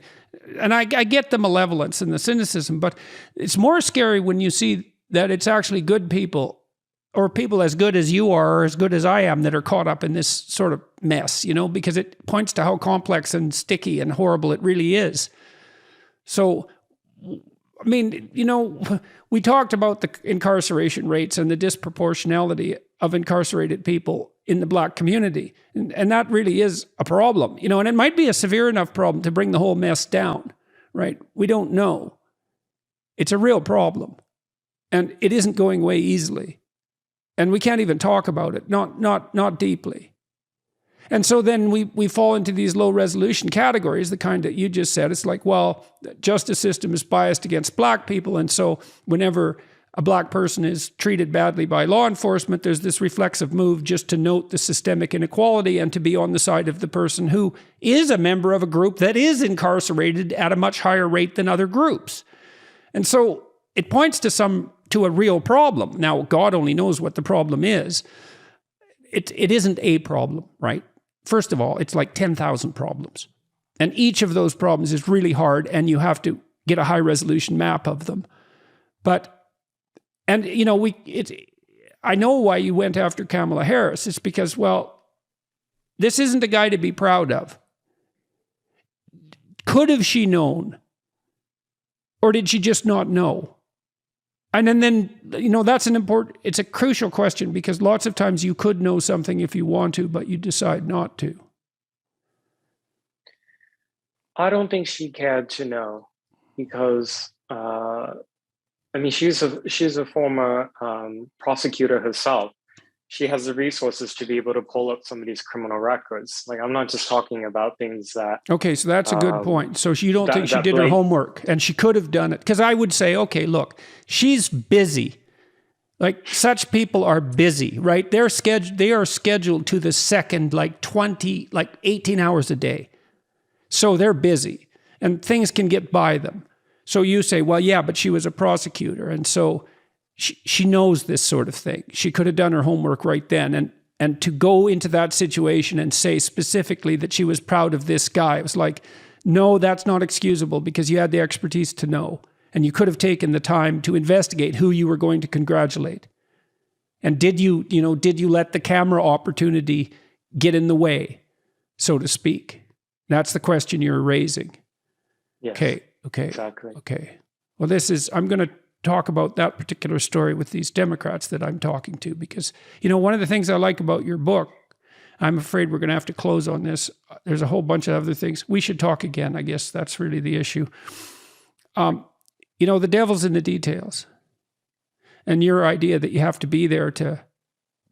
And I get the malevolence and the cynicism, but it's more scary when you see that it's actually good people, or people as good as you are or as good as I am, that are caught up in this sort of mess, because it points to how complex and sticky and horrible it really is. So, I mean, we talked about the incarceration rates and the disproportionality of incarcerated people in the Black community. And that really is a problem, and it might be a severe enough problem to bring the whole mess down, right? We don't know. It's a real problem. And it isn't going away easily. And we can't even talk about it, not deeply. And so then we fall into these low resolution categories, the kind that you just said. It's like, well, the justice system is biased against Black people. And so whenever a Black person is treated badly by law enforcement, there's this reflexive move just to note the systemic inequality and to be on the side of the person who is a member of a group that is incarcerated at a much higher rate than other groups. And so it points to a real problem. Now, God only knows what the problem is. It isn't a problem, right? First of all, it's like 10,000 problems. And each of those problems is really hard, and you have to get a high resolution map of them. I know why you went after Kamala Harris. It's because, well, this isn't a guy to be proud of. Could have she known? Or did she just not know? And then, it's a crucial question, because lots of times you could know something if you want to, but you decide not to. I don't think she cared to know, because, she's a former prosecutor herself. She has the resources to be able to pull up some of these criminal records. Like, I'm not just talking about things that... Okay, so that's a good point. So you don't think she did her homework, and she could have done it? Because I would say, okay, look, she's busy. Like, such people are busy, right? They are scheduled to the second, 18 hours a day. So they're busy, and things can get by them. So you say, well, yeah, but she was a prosecutor, and so she knows this sort of thing. She could have done her homework right then. And to go into that situation and say specifically that she was proud of this guy, it was like, no, that's not excusable, because you had the expertise to know. And you could have taken the time to investigate who you were going to congratulate. And did you let the camera opportunity get in the way, so to speak? That's the question you're raising. Yes. Okay. Exactly. Okay. Well, I'm going to talk about that particular story with these Democrats that I'm talking to, because, one of the things I like about your book, I'm afraid we're going to have to close on this. There's a whole bunch of other things. We should talk again. I guess that's really the issue. The devil's in the details. And your idea that you have to be there to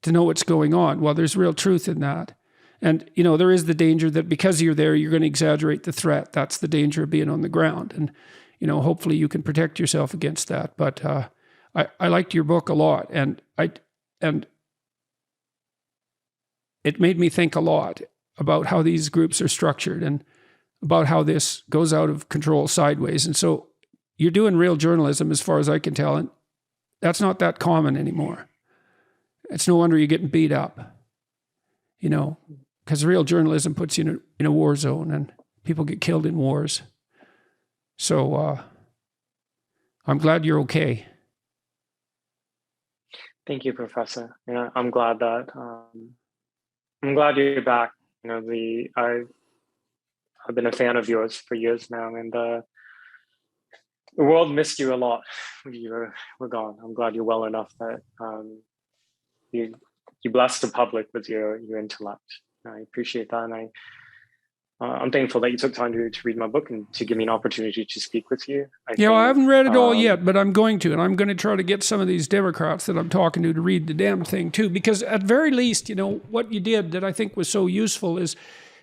know what's going on. Well, there's real truth in that. And, there is the danger that because you're there, you're going to exaggerate the threat. That's the danger of being on the ground. And, hopefully you can protect yourself against that. But I liked your book a lot. And it made me think a lot about how these groups are structured and about how this goes out of control sideways. And so you're doing real journalism, as far as I can tell. And that's not that common anymore. It's no wonder you're getting beat up, because real journalism puts you in a war zone, and people get killed in wars. So I'm glad you're okay. Thank you, Professor. I'm glad that I'm glad you're back. I've been a fan of yours for years now, and the world missed you a lot when you were gone. I'm glad you're well enough that you blessed the public with your intellect. I appreciate that, and I'm thankful that you took time to read my book and to give me an opportunity to speak with you. I haven't read it all yet, but I'm going to, and I'm going to try to get some of these Democrats that I'm talking to read the damn thing too, because at very least, what you did that I think was so useful is,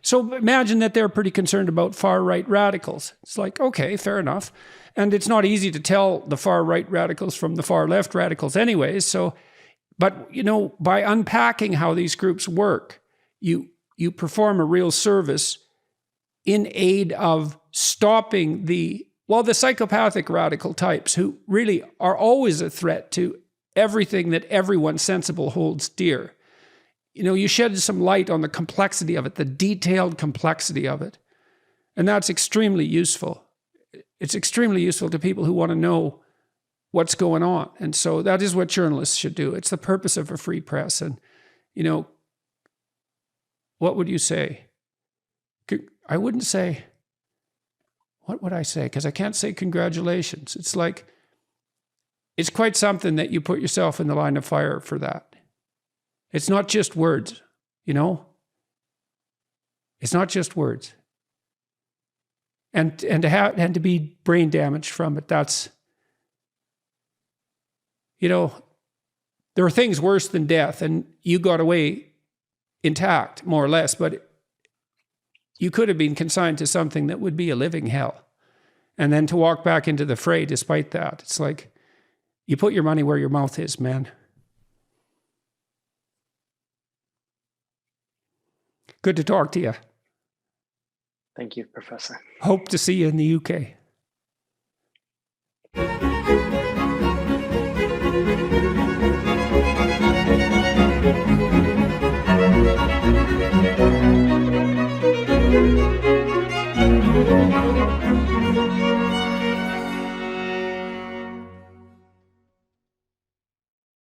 so imagine that they're pretty concerned about far-right radicals. It's like, okay, fair enough. And it's not easy to tell the far-right radicals from the far-left radicals anyways. So, but, by unpacking how these groups work, you perform a real service in aid of stopping the psychopathic radical types, who really are always a threat to everything that everyone sensible holds dear. You know, you shed some light on the complexity of it, the detailed complexity of it. And that's extremely useful. It's extremely useful to people who want to know what's going on. And so that is what journalists should do. It's the purpose of a free press. And, you know, what would you say? I wouldn't say, what would I say? Because I can't say congratulations. It's like, it's quite something that you put yourself in the line of fire for that. It's not just words, you know? It's not just words. And to be brain damaged from it, that's, you know, there are things worse than death, and you got away intact, more or less, but you could have been consigned to something that would be a living hell. And then to walk back into the fray despite that, it's like, you put your money where your mouth is, man. Good to talk to you. Thank you, Professor. Hope to see you in the UK.